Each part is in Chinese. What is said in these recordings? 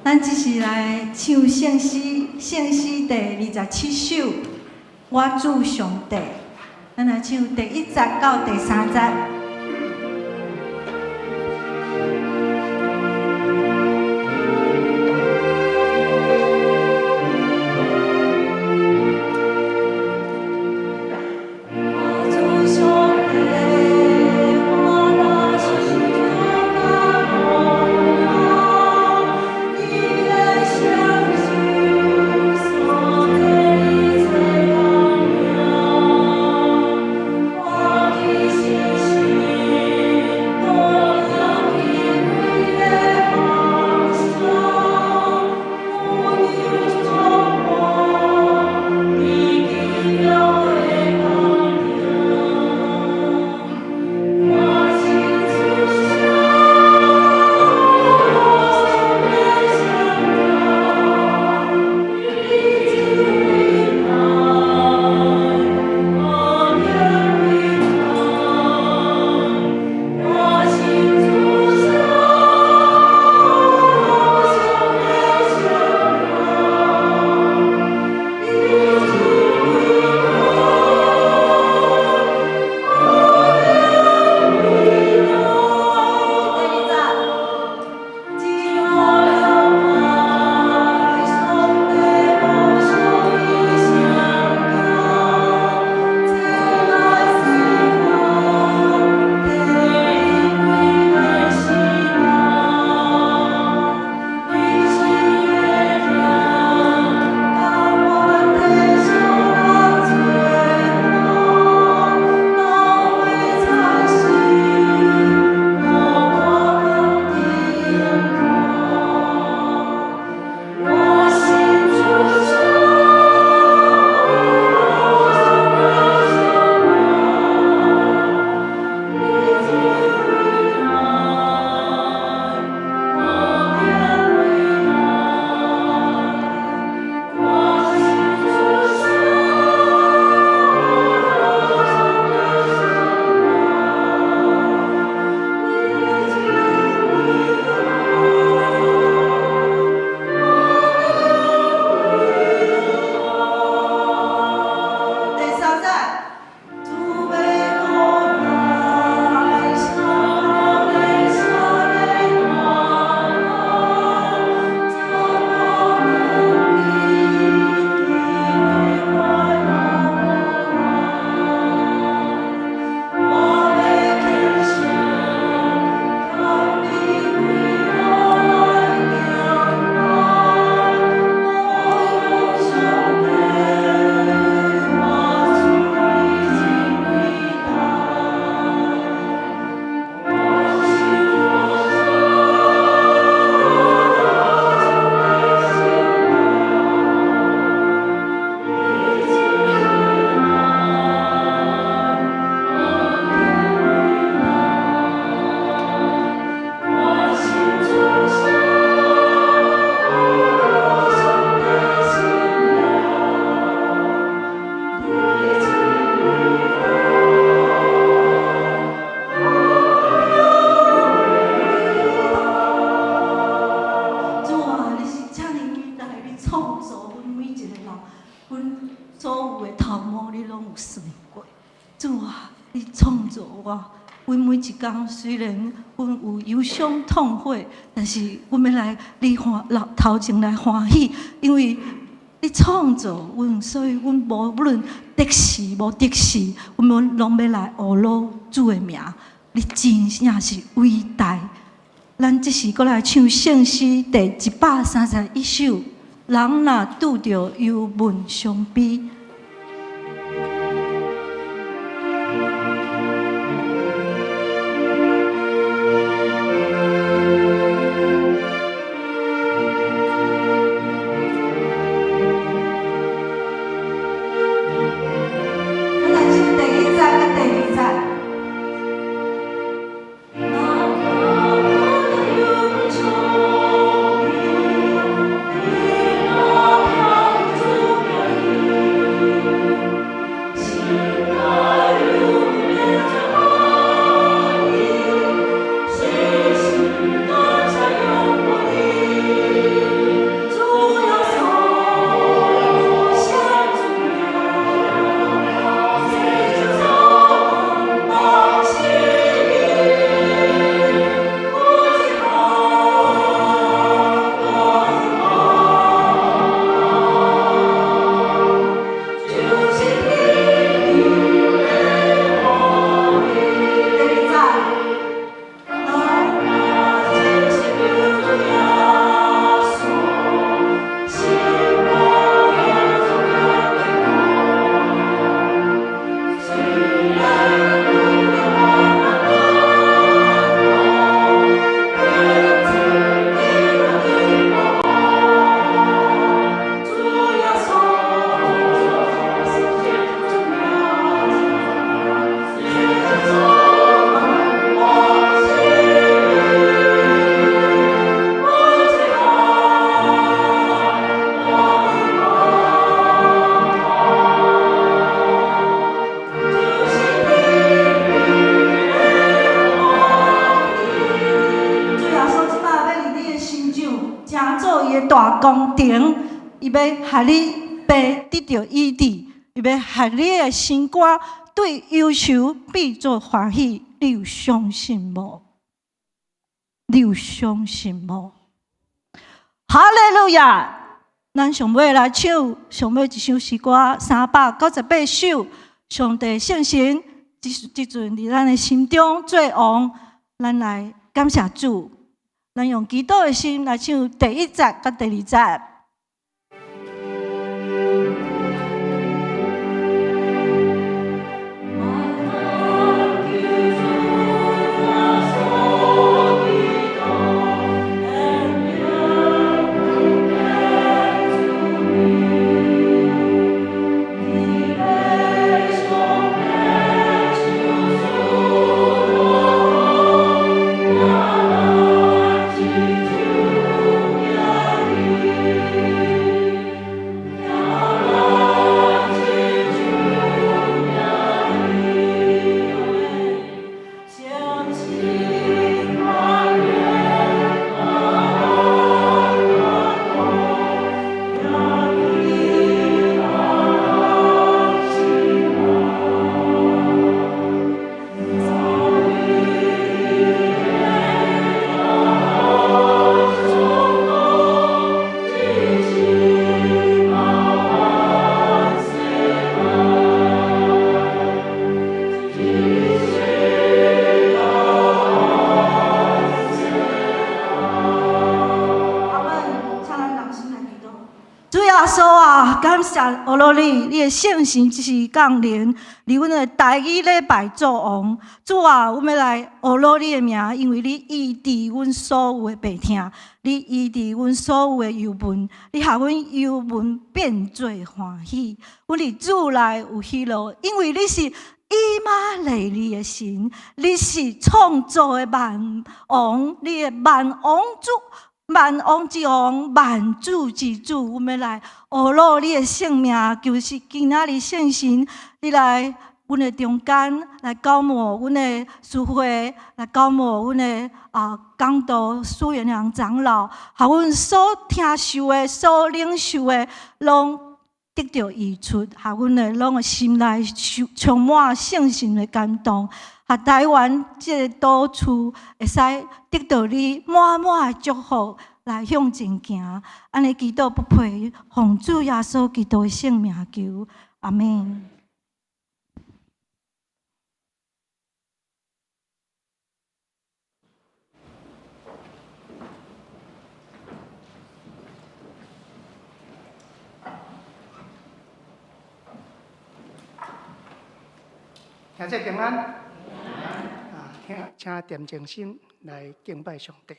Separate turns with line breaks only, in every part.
咱只是来唱圣诗，圣诗第27首《我主上帝》，咱来唱第1节到第3节。讲虽然阮有忧伤痛悔，但是阮要来你头前来欢喜，因为你创造阮，所以阮无论得时无得时，阮拢要来学老主的名。你真正是伟大。咱这时搁来唱圣诗第131首，人若拄着忧闷伤悲。
我
伊的大工程，伊要害你被得到医治，伊要害你的心肝对忧愁变作欢喜。你有相信无？你有相信无？哈利路亚！咱上尾来唱上尾一首诗歌398首，上帝圣神即阵伫咱的心中做王，咱来感谢主。咱用祈祷的心来唱第1节甲第2节。感谢俄罗你的圣神就是降临，伫阮的台语礼拜做王。主啊，阮要来俄罗你的名，因为你医治阮所有的病痛，你医治阮所有的忧闷，你使阮忧闷变做欢喜。阮伫主内有喜乐，因为你是以马内利的神，你是创造的万王，你的万王主。万王之王，万主之主，阮要来学罗你的性命，就是今仔日圣神，你来阮的中间来教牧阮的师会，来教牧阮的讲道属灵人长老，互阮所听受的、所领受的，拢得到益处，互阮的拢的心内充满圣神的感动。台湾这个岛厝会使得到你满满的祝福，来向前行。安尼祈祷不配，奉主耶稣基督的圣名求，阿门。
听者平安。请点静心来敬拜上帝。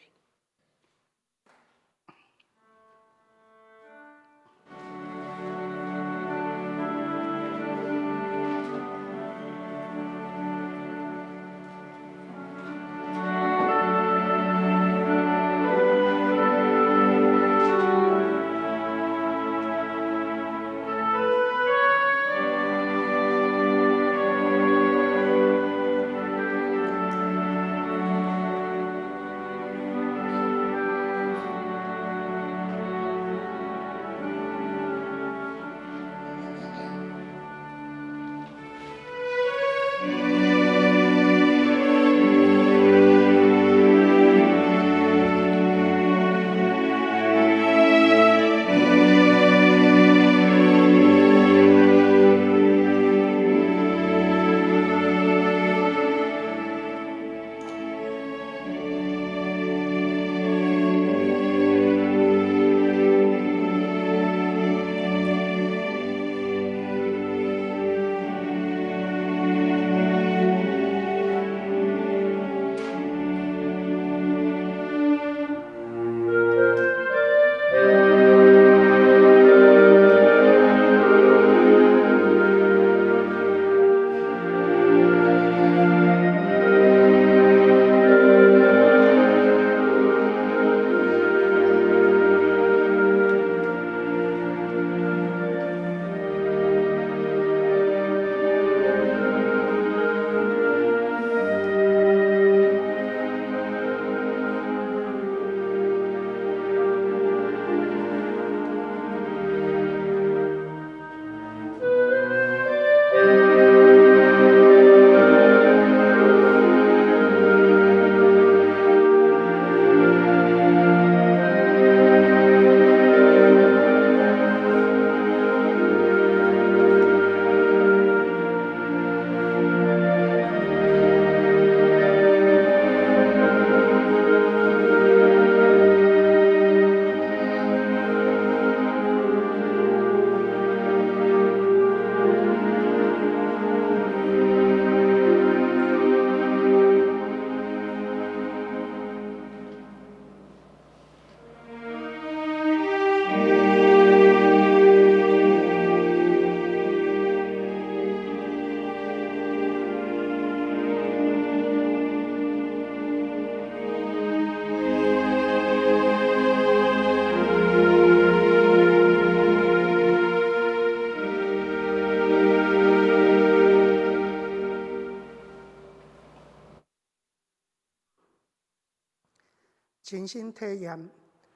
亲身体验，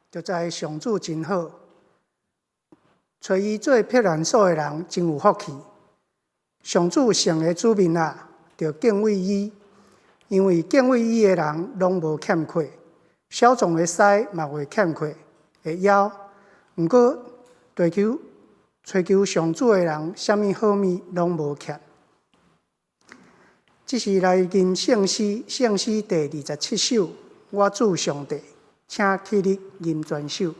就知上主真好。找伊做避难所的人真有福气。上主圣的子民啊，着敬畏伊，因为敬畏伊的人拢无欠缺，少壮的屎嘛袂欠缺，会枵。毋过追求上主的人，啥物好物拢无欠。这是来吟圣诗第27首。我主上帝，请起立吟全首。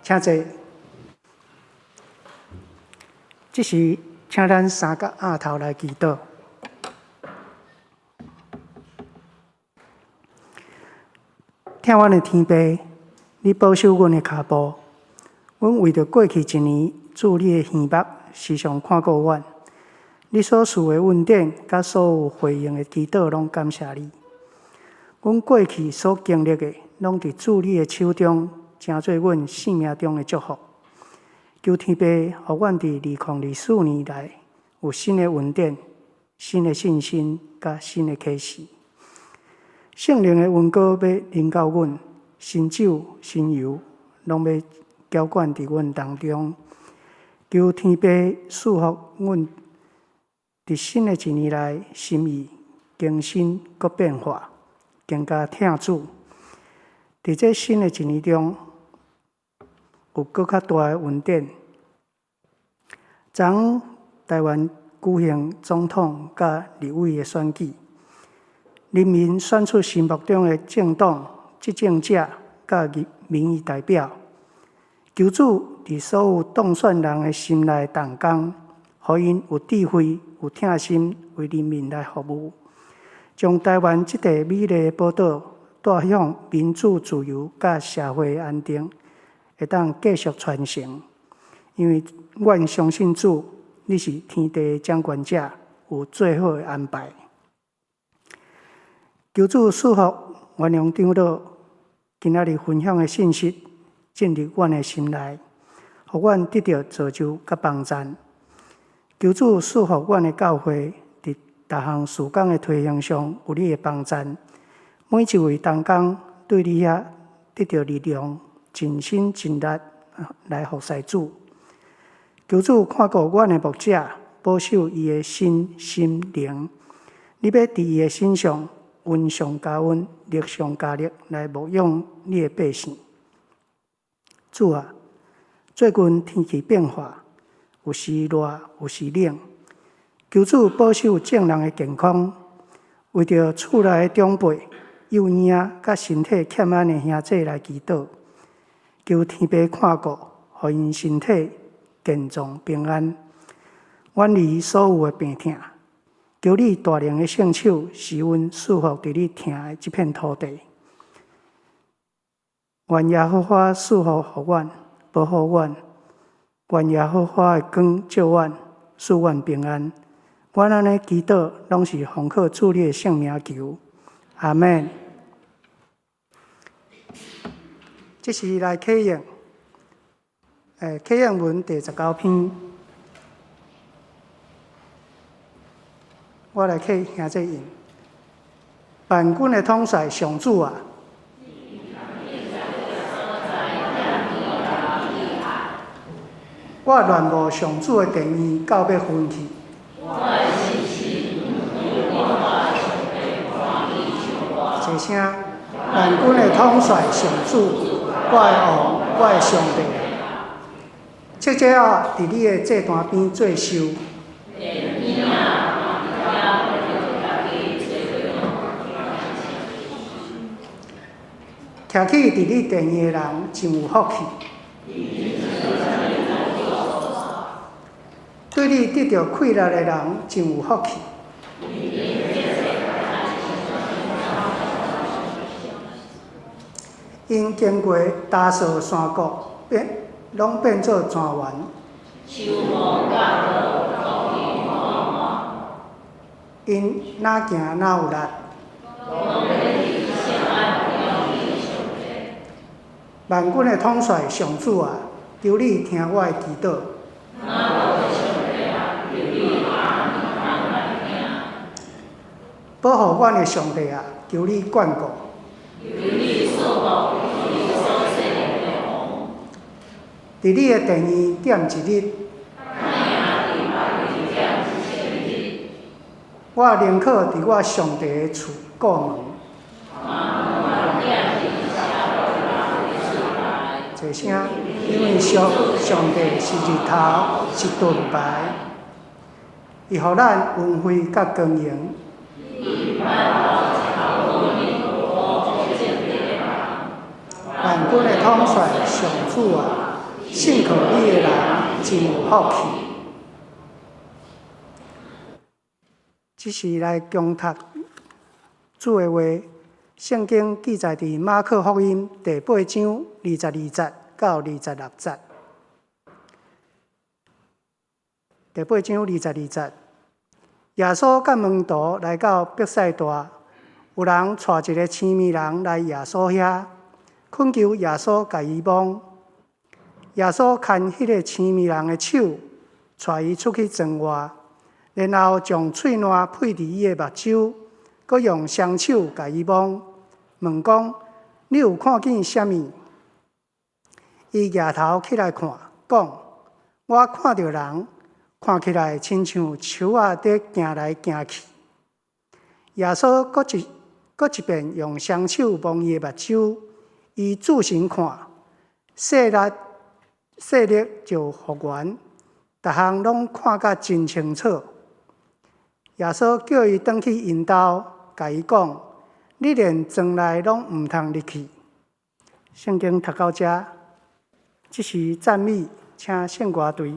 请坐。这时，请咱三角额头来祈祷。听阮的天父，你保守阮的脚步。阮为着过去一年主你的耳目，时常看顾阮。你所赐的恩典，甲所有回应的祈祷，拢感谢你。阮过去所经历的，拢伫主你的手中，成做阮生命中的祝福。求天父，互阮伫2024年来有新的恩典、新的信心，甲新的启示。圣灵的恩膏要临到阮，新酒、新油，拢要浇灌伫阮当中。求天父赐福阮伫新的一年内心意更新佮变化，更加听主。伫这新的一年中，有更较大的稳定。昨台湾举行总统甲立委的选举，人民选出心目中的政党、执政者甲民意代表。求主伫所有当选人的心内动工，互因有智慧、有疼心，为人民来服务，将台湾这块美丽的宝岛带向民主、自由甲社会安定，会当继续传承。因为阮相信主，你是天地的掌权者，有最好的安排。求主赐福原谅长老今仔日分享的信息，进入阮的心内，互阮得到造就甲帮助。求主赐福阮的教会，伫逐项事工的推行上有你的帮助。每一位同工对你遐得到力量，尽心尽力来服侍主。求主看顾阮的牧者，保守伊的身心灵。你要伫伊的身上温上加温，力上加力，来牧养你的百姓。主啊，最近天气变化，有时热，有时冷。求主保守众人的健康，为着厝内的长辈、幼婴甲身体欠安的兄弟来祈祷，求天父看顾，互因身体健壮平安，远离所有的病痛。求你大能的圣手使阮束缚伫你疼的这片土地。愿耶和华赐福互阮，保护阮。愿耶和华的光照阮，使阮平安。阮安尼祈祷，拢是奉靠主你的圣名求。阿们。这是来启应，启应文第19篇。我来去听这音。万军的统帅上主啊！我恋慕上主的殿院，到要昏去。一声，万军的统帅上主，我的王，我的上帝。切切啊，伫你的祭坛边做寿。徛起伫你殿院的人真有福气，对你得到快乐的人真有福气。因经过大扫山谷，拢变做泉源。因哪行哪有力。万军的统帅上主啊，求你听我的祈祷。保护阮的上帝啊，求你眷顾。伫你的殿院点一日，我宁可伫我上帝的厝过门。一声，因为上帝是日头，是盾牌，伊予咱恩惠甲光荣。万军的统帅上主啊，信靠你的人真有福气。这是来共读主的话。圣经记载伫马可福音第8章22节到26节。第8章22节，耶稣甲门徒来到伯赛大，有人带一个青面人来耶稣遐，恳求耶稣甲伊摸。耶稣牵迄个青面人的手，带伊出去庄外，然后将喙烂配伫伊的目睭，佮用双手甲伊摸。问讲：你有看见啥物？伊举头起来看，讲：我看到人，看起来亲像树仔在行来行去。耶稣搁一遍用双手摸伊的目睭，伊自身看，视力就复原，逐项拢看甲真清楚。耶稣叫伊转去因兜，甲伊讲：“你连庄内拢毋通入去。”圣经读到这，即是赞美，请圣歌队。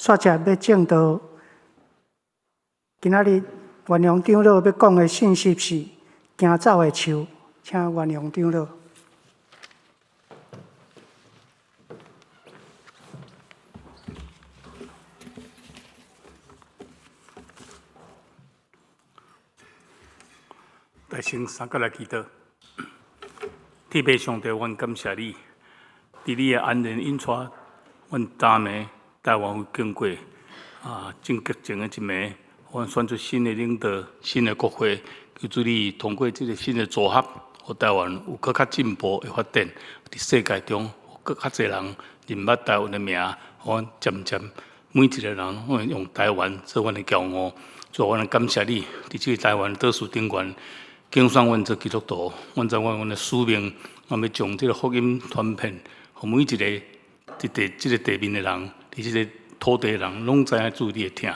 煞只要正道。今仔日元良长老要讲的信息是：行走的树，请元良长老。
大声三个来祈祷，天父上帝，阮感谢你，伫你的安然引带，阮昨暝台湾有经过正激情的一暝，阮选出新的领导、新的国会，求主你通过这个新的组合，互台湾有更较进步的发展，伫世界中有更较侪人认捌台湾的名，阮渐渐每一个人，阮用台湾做阮的骄傲，所以阮感谢你，伫这个台湾倒数顶悬。竞选阮做基督徒，阮知阮的使命，我们要将这个福音传遍，互每一个这个地面的人，伫这个土地的人，拢知影主你的听。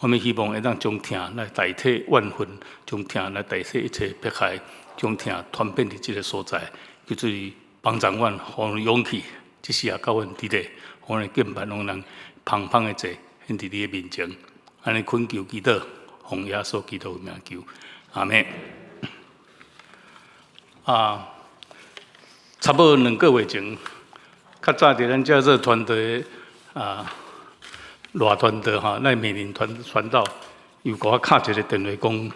我们希望会当将听来代替怨恨，将听来代替一切迫害，将听传遍伫这个所在。求主帮助阮，互阮勇气，即时也到阮伫咧，互阮敬拜拢人胖胖的坐，献伫你的面前，安尼恳求祈祷，奉耶稣基督的名求，阿门。差不多2个月前，较早伫咱这团队热团队咱美林传道又给我敲一个电话讲，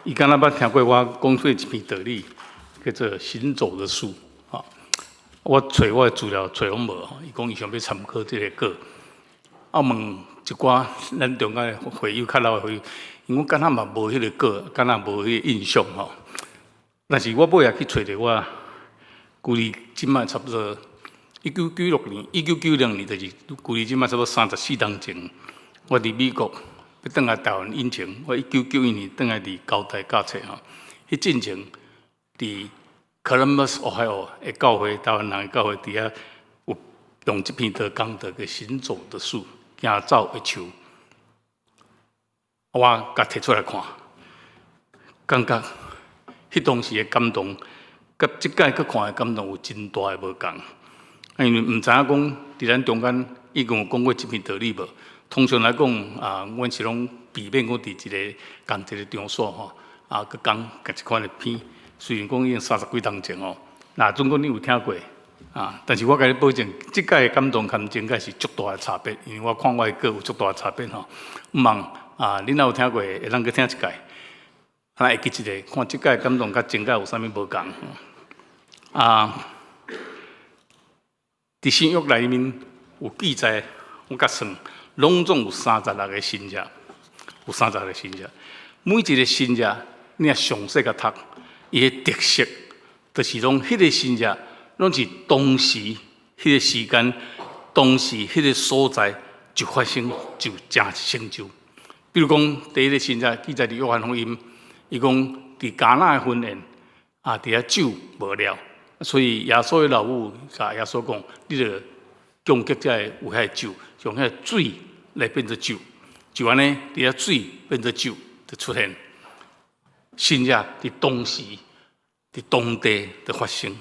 伊敢若捌听过我讲过一篇道理，叫做行走的树我找我的资料找拢无伊讲伊想要参考这个课，问一寡咱中间的会友较老的会友，因为我敢若嘛无迄个课，敢若无迄个印象但是我尾也去找着我，距离即摆差不多1996年，就是距离即摆差不多34年前，我伫美国要转来台湾以前，我1991年转来伫交大教册迄进前伫 Columbus Ohio 的教会，台湾人的教会底下有用这篇的讲的行走的树，行走的树，我甲摕出来看，感觉。迄当时的感动，甲即届去看的感动有真大的无共。因为毋知影讲，伫咱中间伊共有讲过即篇道理无？通常来讲，阮是拢避免讲伫一个共一个场所去讲甲即款的片。虽然讲已经30几年前总共你有听过但是我甲你保证，即届的感动含前届是足大的差别，因为我看我的歌有足大的差别毋茫恁若有听过，会当去听一届。会记一个，看即届感动甲前届有啥物无共伫新约内面有记载，我甲算，拢总有36个信者，有36个信者。每一个信者，你若详细甲读，伊的特色，就是拢迄个信者，拢是当时迄个时间，当时迄个所在就发生就真成就。比如讲，第一个信者记载伫约翰福音。伊讲伫迦纳的婚宴伫遐酒无了，所以耶稣的老母甲耶稣讲：“你着供给者有遐酒，用遐水来变做酒，就安尼伫遐水变做酒就出现。信者伫当时、伫当地的发生，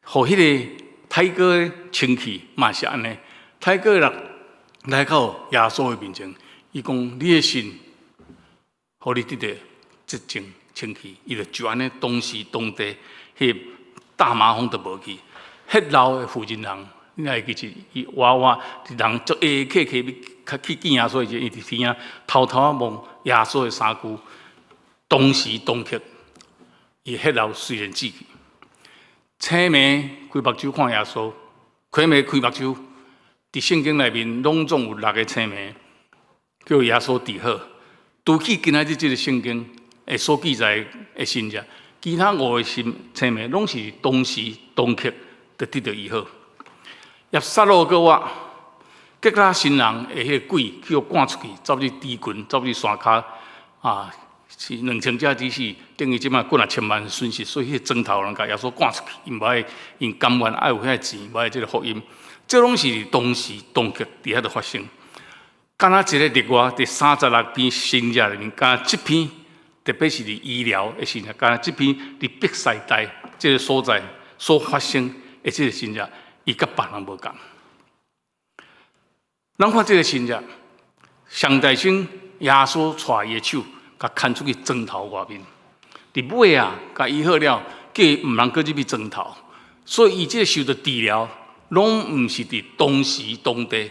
互迄个太哥的亲戚嘛是安尼，太哥来到耶稣的面前，伊讲：你的信。”互你得到这种清气，伊就安尼当时当地迄大麻风都无去，迄老的负责人，你还记起伊娃娃，人足客去见耶稣，伊伫天啊偷偷望耶稣的衫裤，当时当刻，伊迄老虽然死去，青眉开目睭看耶稣，开眉开目睭，伫圣经内面拢总有6个青眉，叫耶稣治好。除去今仔日这个圣经诶所记载诶信者，其他5个青眉拢是当时当刻就得到医好。耶撒罗个我，结果新人诶迄个鬼去互赶出去，走去低群，走去山骹是2000只只是等于即摆过1000万损失，所以迄个砖头人甲耶稣赶出去，因无爱因甘愿爱有遐钱，无爱即个福音，这拢是当时当刻伫遐度发生。敢若一个例外，伫36篇信者里面，敢若这篇，特别是伫医疗的信者，敢若这篇伫北西带这个所在所发生的这个信者，伊甲别人无共。咱看这个新约，上大先耶稣带伊的手，甲牵出去砖头外面。伫尾啊，甲医好了，叫伊毋通搁入去砖头。所以伊即个受到治疗，拢毋是伫当时当地，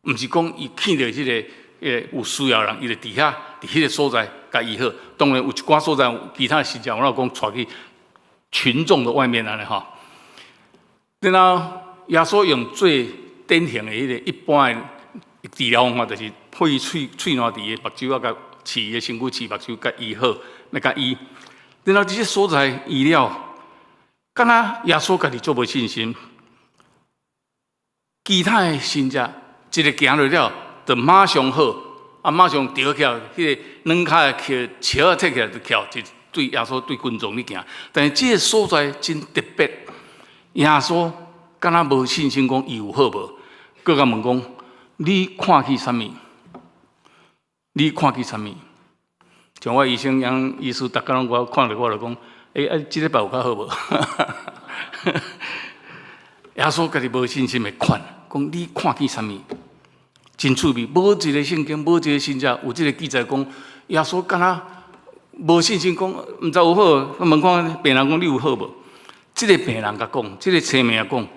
毋是讲伊见到即个有需要人，伊就伫遐伫迄个所在甲医好。当然有一寡所在有其他的新教，我讲带去群众的外面安尼吼。然后耶稣用最典型的迄个一般的治疗方法，就是配喙烂伫个目睭啊，甲饲伊的身躯饲目睭，甲医好，要甲医。然后这些所在医疗。敢若耶稣家己做无信心，其他的信者一个行落了，就马上好，马上跳起来，迄个软脚的桥踢起来就跳，就对耶稣对群众咧行。但是这个所在真特别，耶稣敢若无信心讲伊有好无？佮甲问讲：你看去啥物？你看去啥物？像我医生杨医师，逐工我看着我就讲。即礼拜有较好无？耶稣家己无信心的看，讲你看见啥物？真趣味，无一个圣经，无一个信者有即个记载讲，耶稣敢若无信心讲，毋知有好。问看病人讲你有好无？即个病人甲讲，即个青面也讲，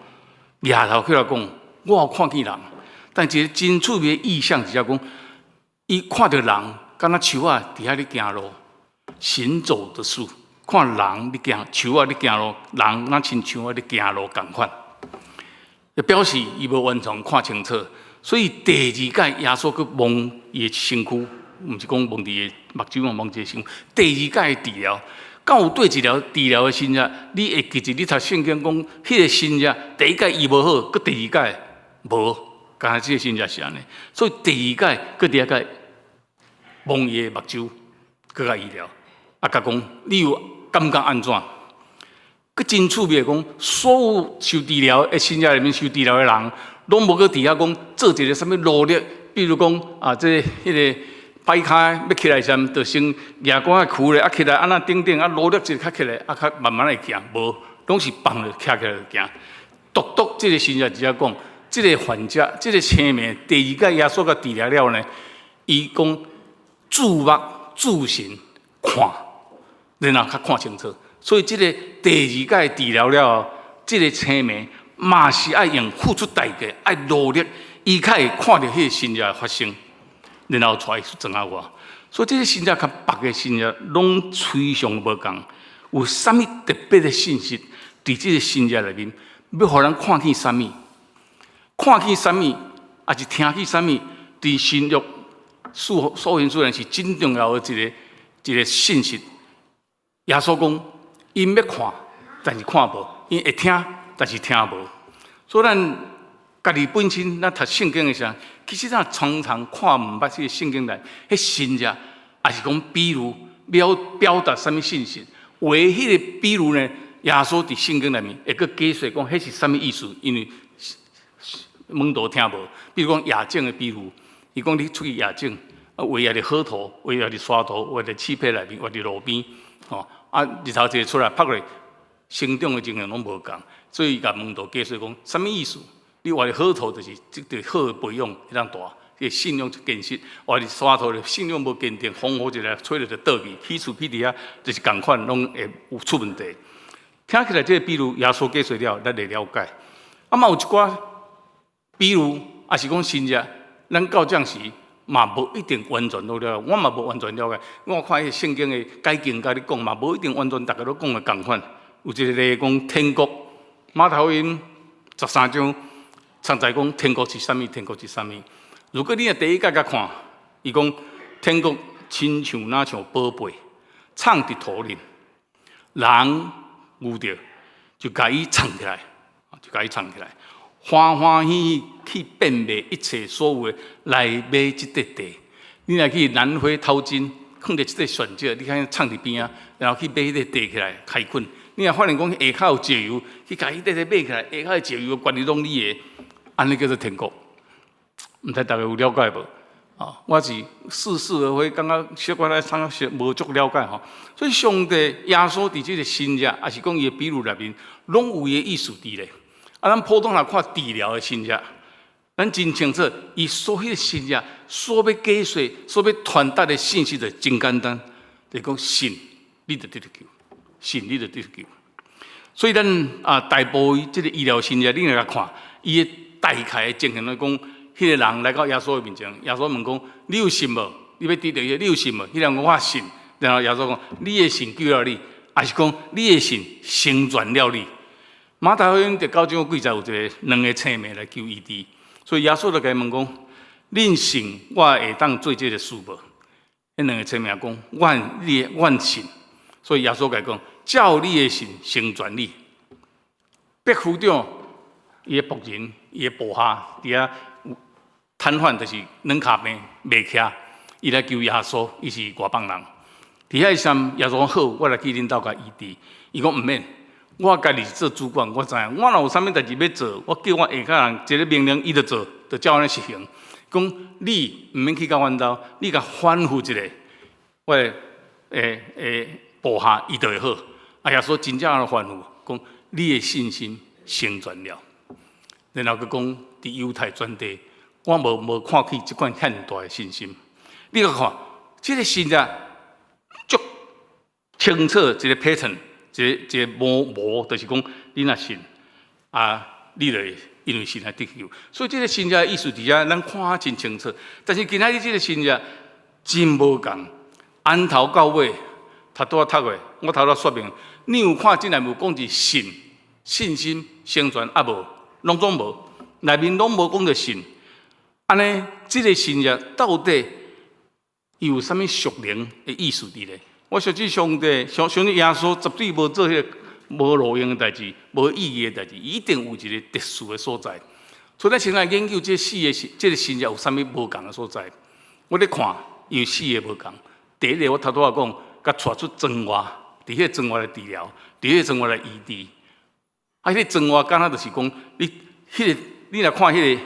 掠头起来讲，我有看见人，但一个真趣味的意象是讲，伊看到人，敢若树啊伫遐咧行路，行走的树。看人咧行，树啊咧行路，人那亲像啊咧行路共款，就表示伊无完全看清楚。所以第二届耶稣去摸伊的身躯，毋是讲摸伊的目睭啊，摸伊的身躯。第二届的治疗，敢有对治疗的新者，你会记住你读圣经讲，迄个新者第一届医无好，佮第二届无，敢若即个新者是安尼。所以第二届佮第二届摸伊的目睭，佮甲医疗，甲讲你有。感觉安怎？佮真趣味讲，所有受治疗的新者里面受治疗的人，拢无去伫遐讲做一个什么努力，比如讲迄个摆骹要起来时，就先牙关啊跍咧，起来安那顶努力一较起来，较慢慢来行，无拢是放了徛起来就行。独即个新者只讲，即个患者，即个青面，第二届耶稣甲治疗了呢，伊讲注目注神看。然后较看清楚，所以这个第二届治疗了，这个青面嘛是爱用付出代价，爱努力，伊才会看到迄个新者发生，然后带出庄仔外。所以这个新者较别个新者拢非常无共，有啥物特别的信息伫这个新者里面，要互人看见啥物，看见啥物，也是听见啥物，伫新约所言虽然是真重要的一个信息。耶稣讲，因要看，但是看无；因会听，但是听无。所以咱家己本身咱读圣经的时候，其实咱常常看毋捌这个圣经内，迄新者，也是讲比如要表达什么信息。为迄个比如呢，耶稣伫圣经内面会个解释讲，迄是什么意思？因为门徒听无。比如讲亚种的比如，伊讲你出去亚种，围在河头，围在沙头，围在漆皮内面，围在路边。日头一出来拍落，生长的情形拢无共，所以甲门徒解释讲，什么意思？你活伫河头就是即个好的培养，迄样大，个信仰就建设；活伫沙头的信仰无坚定，风雨一来吹了就倒去，起厝起伫遐就是共款，拢会有出问题。听起来这个比如耶稣解释了，咱会了解。嘛有一寡比如，也是讲新者，咱到这时。嘛无一定完全都了解，我嘛无完全了解。我看迄圣经的解经甲你讲嘛，无一定完全大家都讲的共款。有一个例讲天国，马太福音13章，常在讲天国是啥物？天国是啥物？如果你若第一届甲看，伊讲天国亲像若像宝贝，藏伫土里，人有着就甲伊藏起来，就甲伊藏起来。欢欢喜喜去变卖一切所有的来买即块地。你若去南回淘金，放伫即块选择，你看藏伫边啊，然后去买迄个地起来开垦。你若发现讲下骹有石油，去甲迄块地买起来，下骹的石油管理拢你的，安尼叫做天国。毋知大家有了解无？我是似是而非，感觉小可来参无足了解吼。所以上帝耶稣伫即个新约，也是讲伊的比喻内面，拢有伊的意思伫咧。咱普通来看治疗的新者，咱真清楚，伊所有的信仰、所要解说、所要传达的信息就真简单，就是讲信，你就得救；信，你就得救。所以咱大部即个医疗信仰，你来看，伊的大概的情形来讲，迄个人来到耶稣的面前，耶稣问讲：你有信无？你要得到迄个，你有信无？迄人讲我信。然后耶稣讲：你的信救了你，还是讲你的信成全了你？马太福音第9章几节有一个两个青面来求医治，所以耶稣就甲伊问讲：恁信我会当做这个事无？迄两个青面讲：阮信。所以耶稣甲伊讲：照你的信成全你。百夫长伊的仆人，伊的部下伫遐瘫痪，就是软骹病袂起，伊来求耶稣，伊是外邦人。伫遐时，耶稣讲好，我来去恁兜甲医治。伊讲毋免，我家己做主管，我知影，我若有啥物代志要做，我叫我下骹人一个命令，伊就做，就照安尼实行。讲你毋免去到阮兜，你甲吩咐一个，我部下伊就会好。耶稣真正安尼吩咐，讲你的信心成全了。然后佮讲伫犹太全地，我无看起即款遐大的信心。你去看，即个信仰足清楚一个 pattern， 一个模，就是讲你若信你就会因为信而得救。所以即个信仰的意思伫遮，咱看真清楚。但是今仔日即个信仰真无共，安头到尾，头拄读的，我头拄说明，你有看进来有讲是信心成全无？拢总无，内面拢无讲着信。安尼，即个信仰到底有啥物属灵的意思伫咧？我相信上帝耶稣绝对无做迄个无路用的代志、无意义的代志，一定有一个特殊的所在。所以咱先来研究这个信仰有啥物无共的所在。我咧看有4个无共。第一个我头拄仔讲，甲带出脏话，伫迄个脏话来治疗，伫迄个脏话来医治。迄个脏话敢若就是讲，你来看迄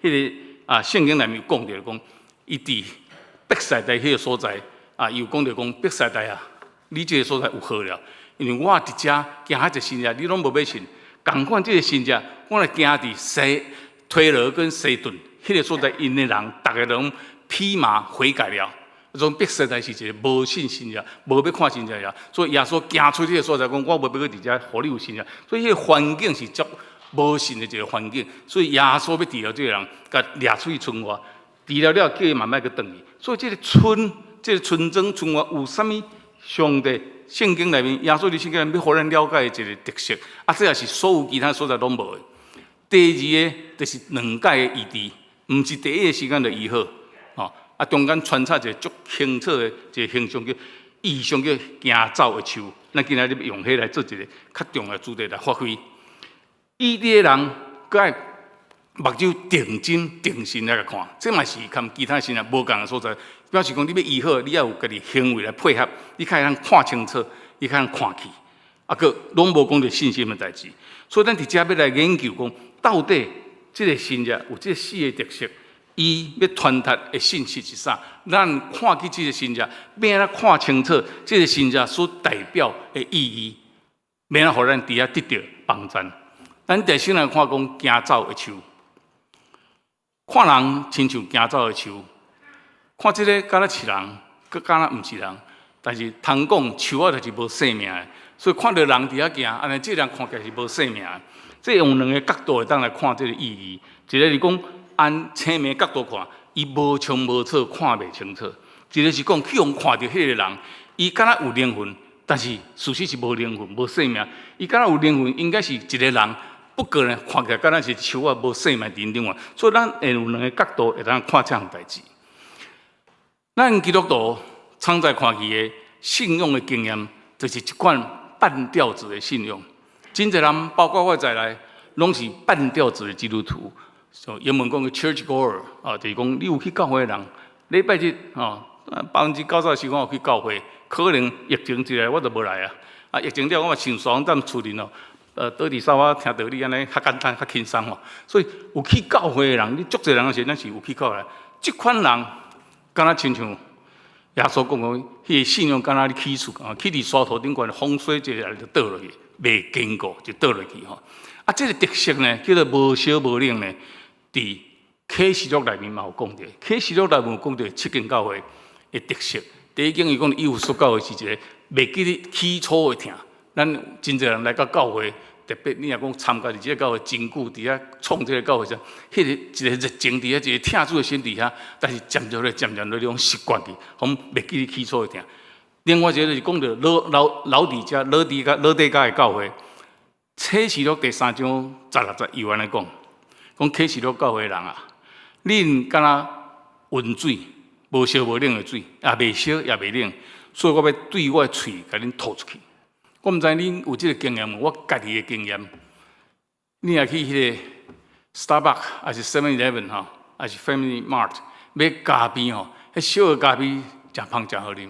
个圣经内面有讲着讲，伊伫北塞大迄个所在有讲着讲北塞大你这个所在有好了，因为我伫遮行迄只信仰，你拢无要信。共款这个信仰，我来行伫推罗跟西顿迄个所在，因的人逐个拢披麻悔改了。种北塞大是一个无信信仰，无要看信仰呀。所以耶稣行出这个所在，讲我无要去伫遮，互你有信仰。所以迄个环境是足无信的一个环境。所以耶稣要治疗这个人，甲掠出去村外，治疗了，叫伊慢慢去转去。所以这个村庄村外有啥物？上帝圣经内面，耶稣伫圣经内面要互咱了解的一个特色，这也是所有其他所在拢无的。第二个就是2届的医治，毋是第一个时间就医好，中间穿插一个足清楚的一个形象叫意象叫行走的树。咱今仔日用迄来做一个较重要的主题来发挥。医治的人，佮爱目睭定睛定神来看，这嘛是跟其他信仰无共的所在。表示讲你要医好，你要有家己行为来配合，你较会通看清楚，你较通看起，佮拢无讲着信心的代志。所以咱伫遮要来研究讲，到底这个信仰有这4个特色，伊要传达的信息是啥？咱看起这个信仰，要安怎看清楚这个信仰所代表的意义，要安怎互咱伫遐得到帮助。咱第先来看讲行走的树，看人亲像行走的树。看即个敢若是人，佮敢若毋是人，但是通讲树仔就是无生命的，所以看到人伫遐行，安尼这人看起来是无生命的。这用2个角度会当来看这个意义。一个是讲按青面角度看，伊无清无楚，看袂清楚；一个是讲去用看到迄个人，伊敢若有灵魂，但是事实是无灵魂、无生命。伊敢若有灵魂，应该是一个人，不过呢，看起来敢若是树仔无生命伫顶外。所以咱会有2个角度会当看这样代志。咱基督徒常在看去的信仰的经验，就是一款半吊子的信仰。真侪人，包括我在内，拢是半吊子的基督徒。英文讲个 church goer， 就是讲你有去教会的人，礼拜日90%的时间有去教会，可能疫情一来我就无来啊。疫情了我嘛想爽踮厝里倒伫沙发听道理安尼较简单较轻松吼。所以有去教会的人，你足侪人的时候，咱是有去教会。即款人。敢若亲像耶稣讲迄个信仰，敢若你起厝起伫沙土顶悬，风吹一下就倒落去，袂坚固就倒落去吼。这个特色呢，叫做无小无冷呢，伫启示录内面嘛有讲到，启示录内面有讲到7间教会的特色。第一间伊讲以弗所教会是一个袂记得起初的疼，咱真侪人来到教会。特别你若讲参加伫即个教会真久，伫遐创即个教会上，迄个一个热情伫遐，一个听主的心伫遐，但是渐渐咧那种习惯去，互袂记起初的疼。另外一个就是讲到老底家的教会，启示录第3章16节有安尼讲启示录教会的人啊，恁敢若温水，无烧无冷的水，也袂烧也袂冷，所以我要对我的喙甲恁吐出去。我毋知恁有即个经验无？我家己的经验，你若去迄个 Starbucks 还是 7-Eleven 吼，还是 Family Mart 买咖啡吼，迄小的咖啡真芳真好啉。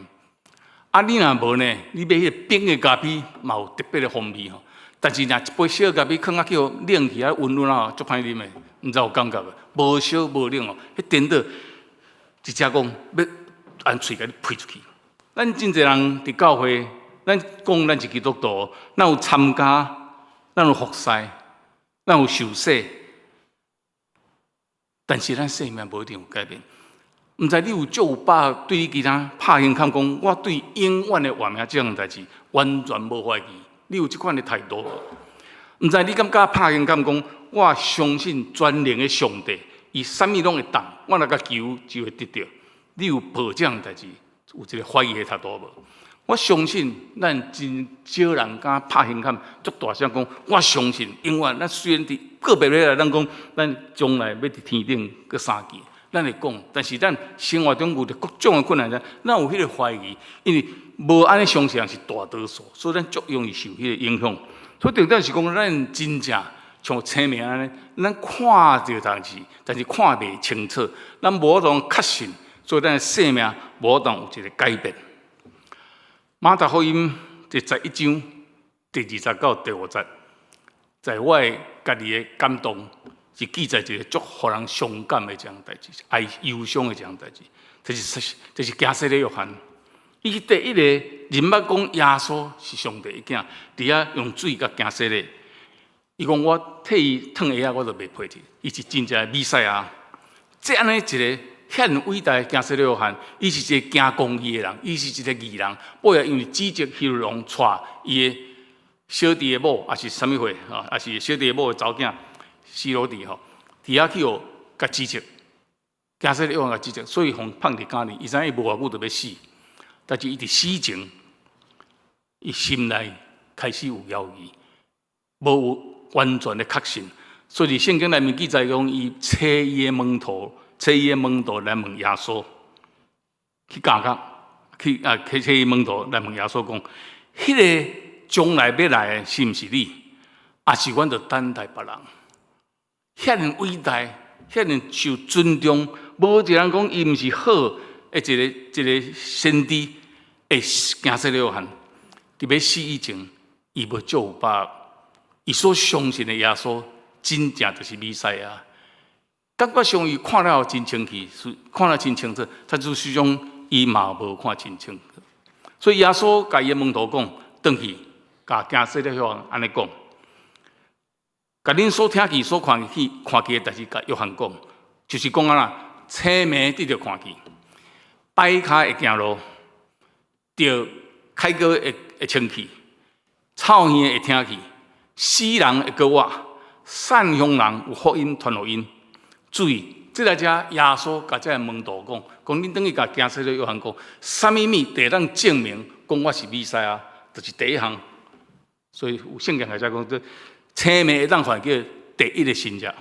啊，你若无呢？你买迄个冰的咖啡嘛有特别的风味吼。但是若一杯小的咖啡放啊叫冷起啊温暖啊，足歹啉的，毋知有感觉无？无烧无冷哦，迄颠倒一只讲要按喙甲你呸出去。咱真侪人伫教会。咱讲咱是基督徒，咱有参加，咱有服侍，咱有受洗，但是咱生命无一定有改变。毋知你有足有把对你其他拍胸坎讲，我对永远的活命这样代志完全无怀疑。你有这款的态度无？毋知你敢敢拍胸坎讲，我相信全能的上帝，伊啥物拢会当，我若甲求就会得到。你有抱这样代志，有一个怀疑的态度无？我相信，咱真少人敢拍胸坎，足大声讲。我相信，永远咱虽然伫个别来，咱讲咱将来要伫天顶搁相见，咱会讲。但是咱生活中有着各种的困难，咱有迄个怀疑，因为无安尼相信是大多数，所以咱足容易受迄个影响。所以重点是讲，咱真正像青明安尼，咱看着代志，但是看袂清楚，咱无当确信，所以咱的生命无当有一个改变。马太福音第11章第20到第50节，在我家己的感动是记载一个足互人伤感的一项代志，哀忧伤的一项代志，就是加西利约翰。伊第一个人物讲耶稣是上帝的囝，伫遐用水甲加西利。伊讲我替伊烫鞋啊，我都袂配去。伊是真正的弥赛亚。这样的一个。很伟大的加西利约翰，伊是一个行公义的人，伊是一个义人。后来因为指责希律王带伊的小弟的某，也是啥物货啊？也是小弟的某的查某囝西罗底吼，伫遐去甲指责，加西利约翰甲指责，所以互放伫监里。伊知影伊无偌久就要死，但是伊伫死前，伊心内开始有犹豫，无有完全的确信。所以圣经内面记载讲，伊找伊的门徒。找伊的门徒来问耶稣，去找伊门徒来问耶稣讲：，迄个将来要来的是毋是你？还是阮着等待别人？遐尔伟大，遐尔受尊重，无一个人讲伊毋是好的一个先知，会行西利约翰。伫要死以前，伊无足有把握，伊所相信的耶稣，真正就是弥赛亚。感觉上伊看了真清楚，看了真清楚，但是实上伊嘛无看真清楚。所以耶稣甲伊的门徒讲，转去甲加西利约翰安尼讲，甲恁所听见、所看见的代志，甲约翰讲，就是讲啊啦，青梅得着看见，摆骹会行路，着开歌会清气，草耳会听去，死人会过活，散乡人有福音传互因。注意，这来只耶稣甲这门徒讲恁等于甲加西利约翰讲，啥物地当证明讲我是弥赛亚，就是第一项。所以有圣经来讲，这青梅会当犯叫第一个信者，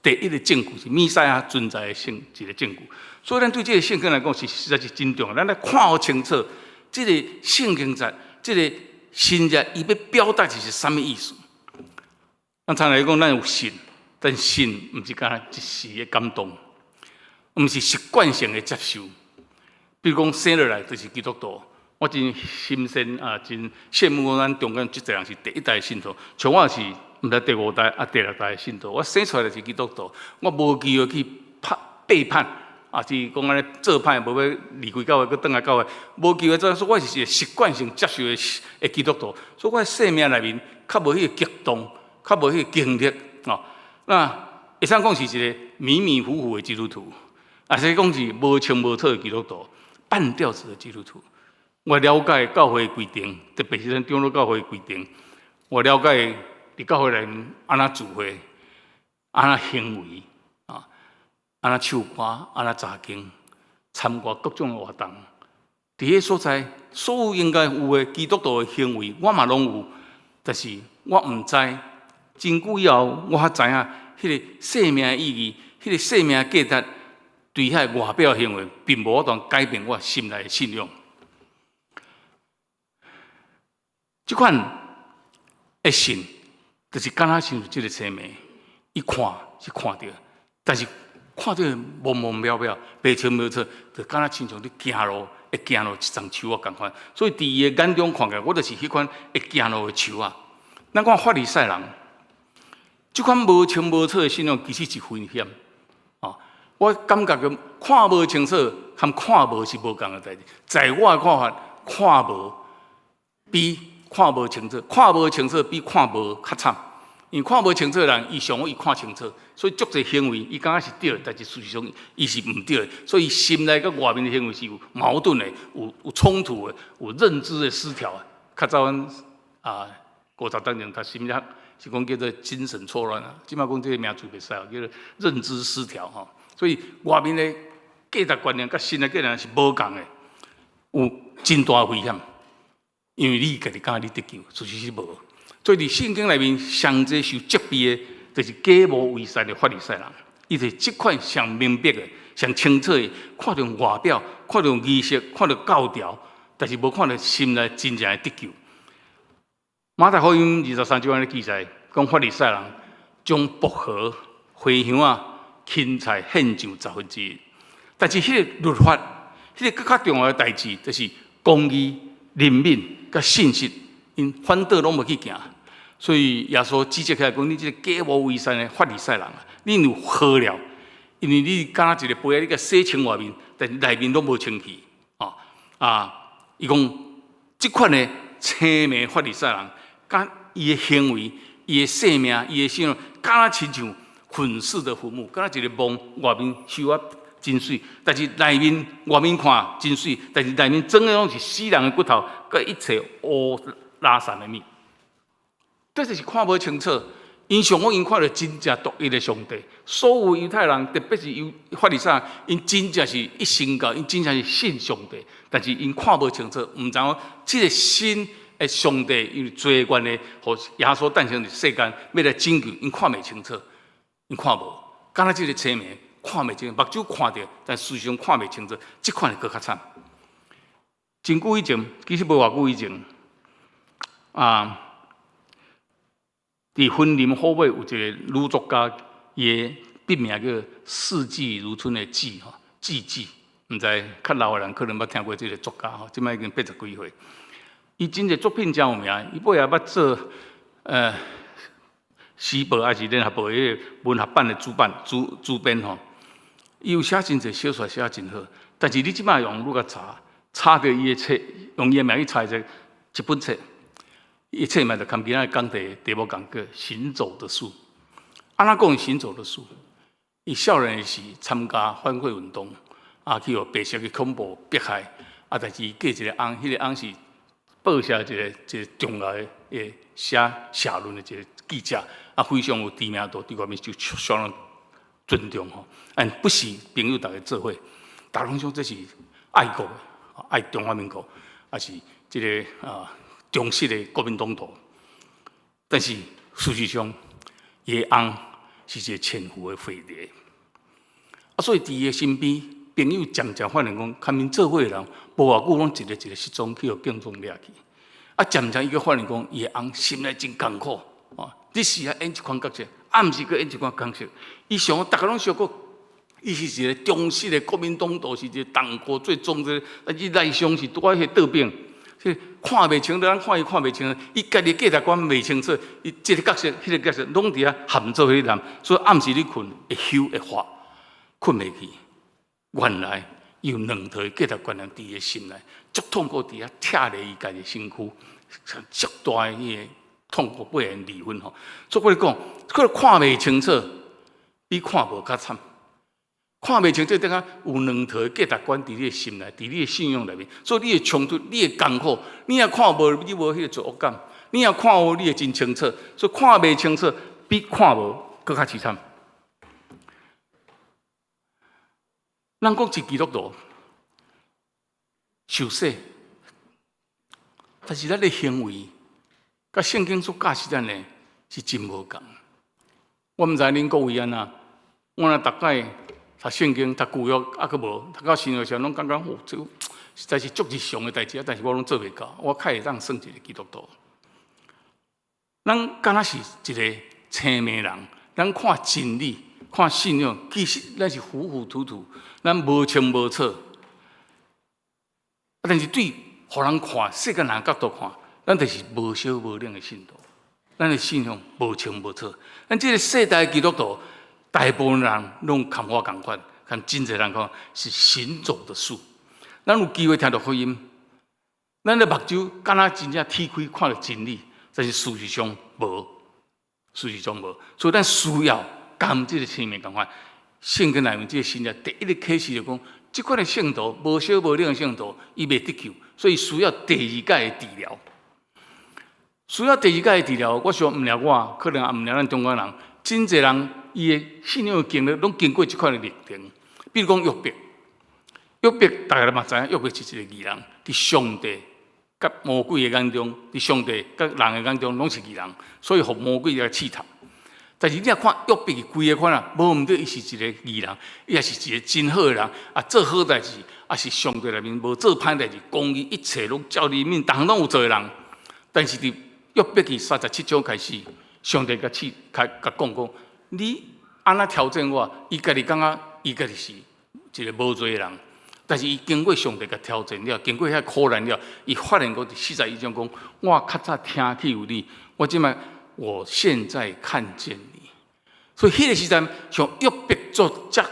第一个证据是弥赛亚存在的一个证据。所以咱对这个圣经来讲是实在是真重要，咱来看好清楚，这个圣经在这个信者伊要表达的是啥物意思？咱常来讲，咱有信。但信毋是干一时的感动，毋是习惯性的接受。比如讲生落来就是基督徒，我真心生啊，真羡慕咱中间这侪人是第一代信徒。像我是毋知第5代啊、第6代的信徒，我生出来就是基督徒，我无机会去背叛，啊是讲安尼做歹，无要离开教会，佮转来教会，无机会做。所以我是一个习惯性接受的基督徒，所以我生命内面较无迄个激动，较无迄个经历哦。那会使讲是一个迷迷糊糊的基督徒，啊，是讲是无清无楚的基督徒，半吊子的基督徒。我了解教会规定，特别是咱长老教会规定，我了解伫教会内面安怎聚会，安怎行为啊，安怎唱歌，安怎查经，参加各种的活动。伫迄所在，所有应该有的基督徒的行为，我嘛拢有，但是我毋知。真久以后，我才知影，迄个生命的意义，迄个生命的价值，对遐外表的行为，并无法度改变我心内的信仰。即款的信，就是敢若像即个生命，伊看是看到，但是看到模模渺渺、白清白楚，就敢若亲像你行路会行路一丛树啊共款。所以伫伊的眼中看起来，我就是迄款会行路的树啊。咱看法利赛人。即款无清无楚的信仰，其实是危险。我感觉个看无清楚，和看无是无共的代志。在我的看法，看无比看无清楚，看无清楚比看无较惨。因为看无清楚的人，伊上好伊看清楚，所以足侪行为，伊感觉是对的，但是事实上伊是毋对的。所以心内甲外面的行为是有矛盾的，有冲突的，有认知的失调的。较早50当年读心理学。是讲叫做精神错乱啊，即摆讲这个名词袂使哦，叫做认知失调吼。所以外面的价值观念甲新的价值观念是无共的，有真大危险。因为你家己感觉你得救，事实是无。所以伫圣经内面上济受责备的，就是假冒伪善的法利赛人。伊是即款上明白的、上清楚的，看到外表、看到仪式、看到教条，但是无看到心内真正的得救。马太福音23章咧记载，讲法利赛人将薄荷、花香啊、芹菜献上1/10，但是迄个律法，迄个更较重要的代志，就是公义、怜悯、甲信实，因反倒拢无去行。所以耶稣指责起来讲：你这个假冒伪善的法利赛人啊，你有好了，因为你敢若一个杯啊，你甲洗清外面，但是内面拢无清气。伊讲即款的青昧法利赛人。甲伊的行为、伊的生命、伊的信仰，敢若亲像粉饰的坟墓，敢若一个梦，外面修啊真水，但是内面外面看真水，但是内面装的拢是死人的骨头，甲一切乌拉散的物。这就是看无清楚。因上我因看到真正独一的上帝，所有犹太人，特别是法利赛人，因真正是一心教，因真正是信上帝，但是因看无清楚，毋知影这个心。上帝因为罪关的，和耶稣诞生的世间，要来拯救，因看袂清楚，因看无，敢若这个青梅看袂清，目睭看到，但事实上看袂清楚，即款会搁较惨。真久以前，其实无偌久以前，伫森林后尾有一个女作家，伊的笔名叫四季如春的季吼，季季，毋知较老的人可能捌听过这个作家吼，即摆已经80几岁。伊真侪作品真有名，伊尾也捌做时报还是联合报迄个文学版的主编吼。伊有写真侪小说，写真好。但是你即摆用网络甲查到伊的册，用伊的名义查一本册，伊的册嘛就跟今仔讲题目讲个行走的树。安怎讲行走的树？伊少年时参加反对运动，去互白色的恐怖迫害，但是嫁一个翁，迄个翁是。报社一个重要的写社论的一个记者，非常有知名度，对外面就相当尊重吼。不是朋友，大家做伙，大家拢讲这是爱国的，爱中华民国，也是这个忠实的国民党徒。但是事实上，伊的翁是一个潜伏的匪谍，所以伫伊的身边。朋友渐渐发现讲，他们做伙的人，无偌久拢一个失踪去互警方抓去。渐渐伊个发现讲，伊的翁心内真艰苦。你时啊演一款角色，暗时佫演一款角色。伊想，大家拢想讲，伊是一个忠实的国民党徒，是一个党国最忠的。伊内向是拄迄倒兵，看袂清，咱看伊看袂清，伊家己价值观袂清楚，伊这个角色、迄个角色，拢伫遐含做迄人。所以暗时你困会休会发，困袂去。原来有两套价值观念伫伊心内，足痛苦伫遐拆咧伊家己身躯，足大迄个痛苦，不然离婚吼。所以我讲，佢看袂清楚，比看无较惨。看袂清，这等下有两套价值观伫你的心内，伫你的信用内面，所以你的冲突，你的艰苦，你也看无，你无迄个罪恶感，你也看无，你会真清楚。所以看袂清楚，比看无更较凄惨。咱讲是基督徒受洗，但是咱的行为，甲圣经所教示咱的是真无共。我毋知恁各位安那，我若大概。读圣经、读旧约，还佫无读到新约时，拢感觉这实在是足日常的代志，但是我拢做袂到。我较会当算一个基督徒。咱敢若是一个青面人，咱看真理、看信仰，其实咱是糊糊涂涂，咱无清无楚。但是对互人看、世间人角度看，咱就是无小无量的信徒。咱的信仰无清无楚。咱这个世代的基督徒。大部分人拢看我同款，看真侪人讲是行走的树。咱有机会听到福音，咱的目睭敢若真正天开看到真理，但是事实上无，事实上无。所以咱需要甘这个生命同款。圣经内面这个信仰第一个启示就讲，这款的圣徒无小无量的圣徒，伊未得救，所以需要第二届的治疗。需要第二届的治疗，我想毋了我，可能也毋了咱中国人，真侪人。伊的信仰的经历，拢经过这款的历程。比如讲约伯，约伯大家嘛知影，约伯是一个义人，伫上帝甲魔鬼的眼中，伫上帝甲人的眼中，拢是义人，所以互魔鬼来试探。但是你若看约伯规个款啊，无毋对，伊是一个义人，伊也是一个真好的人，啊，做好代志，啊是上帝内面无做歹代志，公义一切拢照你面，逐项拢有做的人。但是伫约伯记37章开始，上帝甲讲。你安那挑战我？伊家己感觉伊家己是一个无罪的人，但是伊经过上帝甲挑战了，经过遐苦难了，伊发现讲第41章讲，我较早听起有你，我现在看见你。所以迄个时阵，像约伯做遮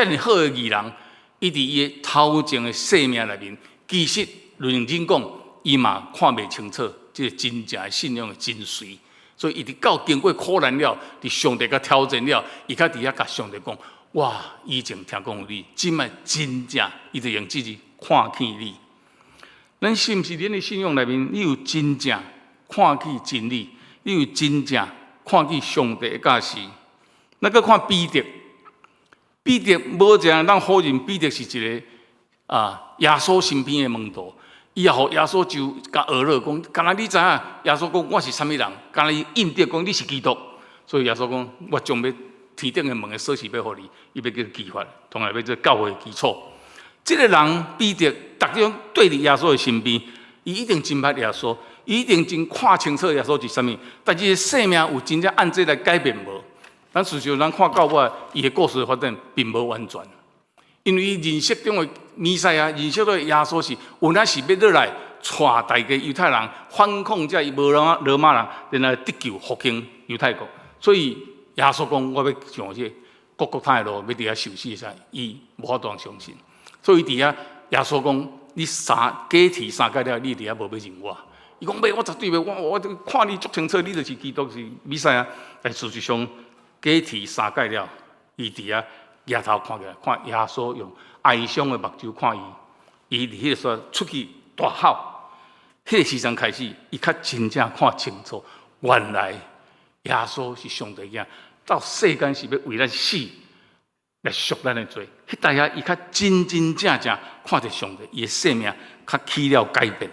尔好的义人，伊伫伊的头前的生命内面，其实认真讲，伊嘛看袂清楚，这个真正的信仰的精髓。所以，伊伫到经过苦难了，伫上帝甲挑战了，伊较伫遐甲上帝讲：哇，以前听讲有你，即摆真正，伊就用自己看见你。咱是毋是恁的信仰内面，你有真正看见真理，你有真正看见上帝的教示？咱搁看彼得，彼得无一个咱否认彼得是一个耶稣身边的门徒。伊也互耶稣就甲讹了讲，敢若你知影？耶稣讲我是啥物人？敢若伊应着讲你是基督，所以耶稣讲我将要天顶的门的锁匙要互你，伊要叫你激发，同来要做教会的基础。这个人彼得，逐种对伫耶稣的身边，伊一定真捌耶稣，伊一定真看清楚耶稣是啥物。但是生命有真正按这来改变无？咱事实上咱看到尾，伊的故事的发展并无完全。因为认识中的弥赛亚，认识到耶稣是原来是要落来带大家犹太人反抗这无罗马人，然后得救复兴犹太国。所以耶稣讲，我要上这各国他的路，要伫遐受死啥，伊无法度相信。所以伫遐耶稣讲，你假提3届了，你伫遐无要认我。伊讲袂，我绝对袂，我看你足清楚，你就是基督是弥赛亚。但事实上，假提3届了，伊伫遐。抬头看起来，看耶稣用哀伤的目睭看伊，伊伫迄个时候出去大吼，迄个时阵开始，伊较真正看清楚，原来耶稣是上帝囝，到世间是要为咱死来赎咱的罪。迄大下伊较真真正正看着上帝，伊的生命较起了改变。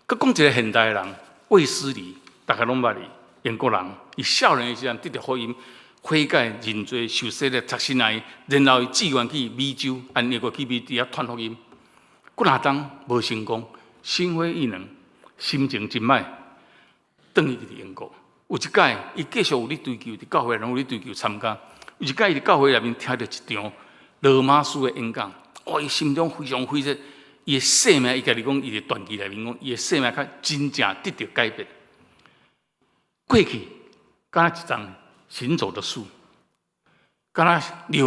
佮讲一个现代的人，卫斯理，大家拢捌伊，英国人，伊少年的时阵得到福音。悔改认罪受洗了，读新来，然后伊志愿去美洲，按美国去美伫遐传福音。几若当无成功，心灰意冷，心情真歹，转去伫英国。有一届，伊继续有咧追求，伫教会内有咧追求参加。有一届，伊伫教会内面听到一场罗马书的演讲，伊心中非常非常，伊的生命，伊家己讲，伊的传记内面讲，伊的生命较真正得到改变。过去，敢若一张。行走的树，敢若流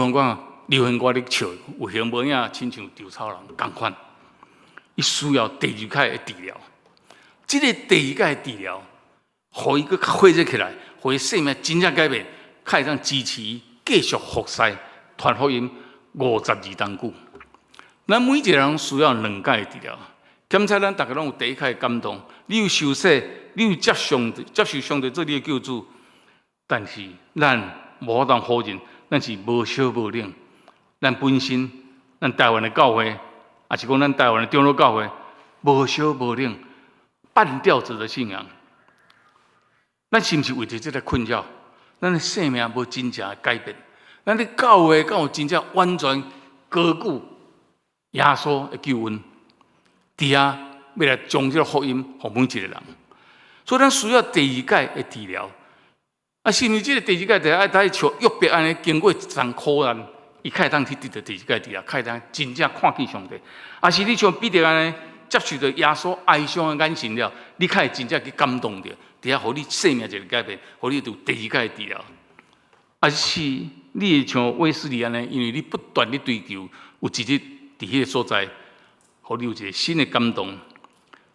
行歌咧唱，有形无影，亲像稻草人共款。伊需要第二届的治疗，这个第二届的治疗，互伊搁较活跃起来，互伊生命真正改变，较会当支持继续服侍传福音52冬久。咱每一个人需要2届的治疗。检查咱大家拢有第一届的感动，你有受洗，你有接受上帝做你的救主，但是咱无法当否认，咱是无小无领。咱本身，咱台湾的教会，也是讲咱台湾的长老教会，无小无领，半吊子的信仰。咱是毋是为着这个困扰？咱的生命无真正的改变，咱的教会敢有真正完全高举耶稣的救恩？伫遐要来将这个福音给每一个人，所以咱需要第2届的治疗。啊，是毋是这个第2届得爱像约伯安尼，经过一场苦难，伊才会当去得到第2届治疗，才会当真正看见上帝。啊，是你像彼得安尼，接受到耶稣哀伤的眼神了，你才会真正去感动着，伫遐互你生命一个改变，互你有第2届治疗。啊，是你会像威斯利安尼，因为你不断地追求，有一日伫迄个所在。互你有一个新的感动，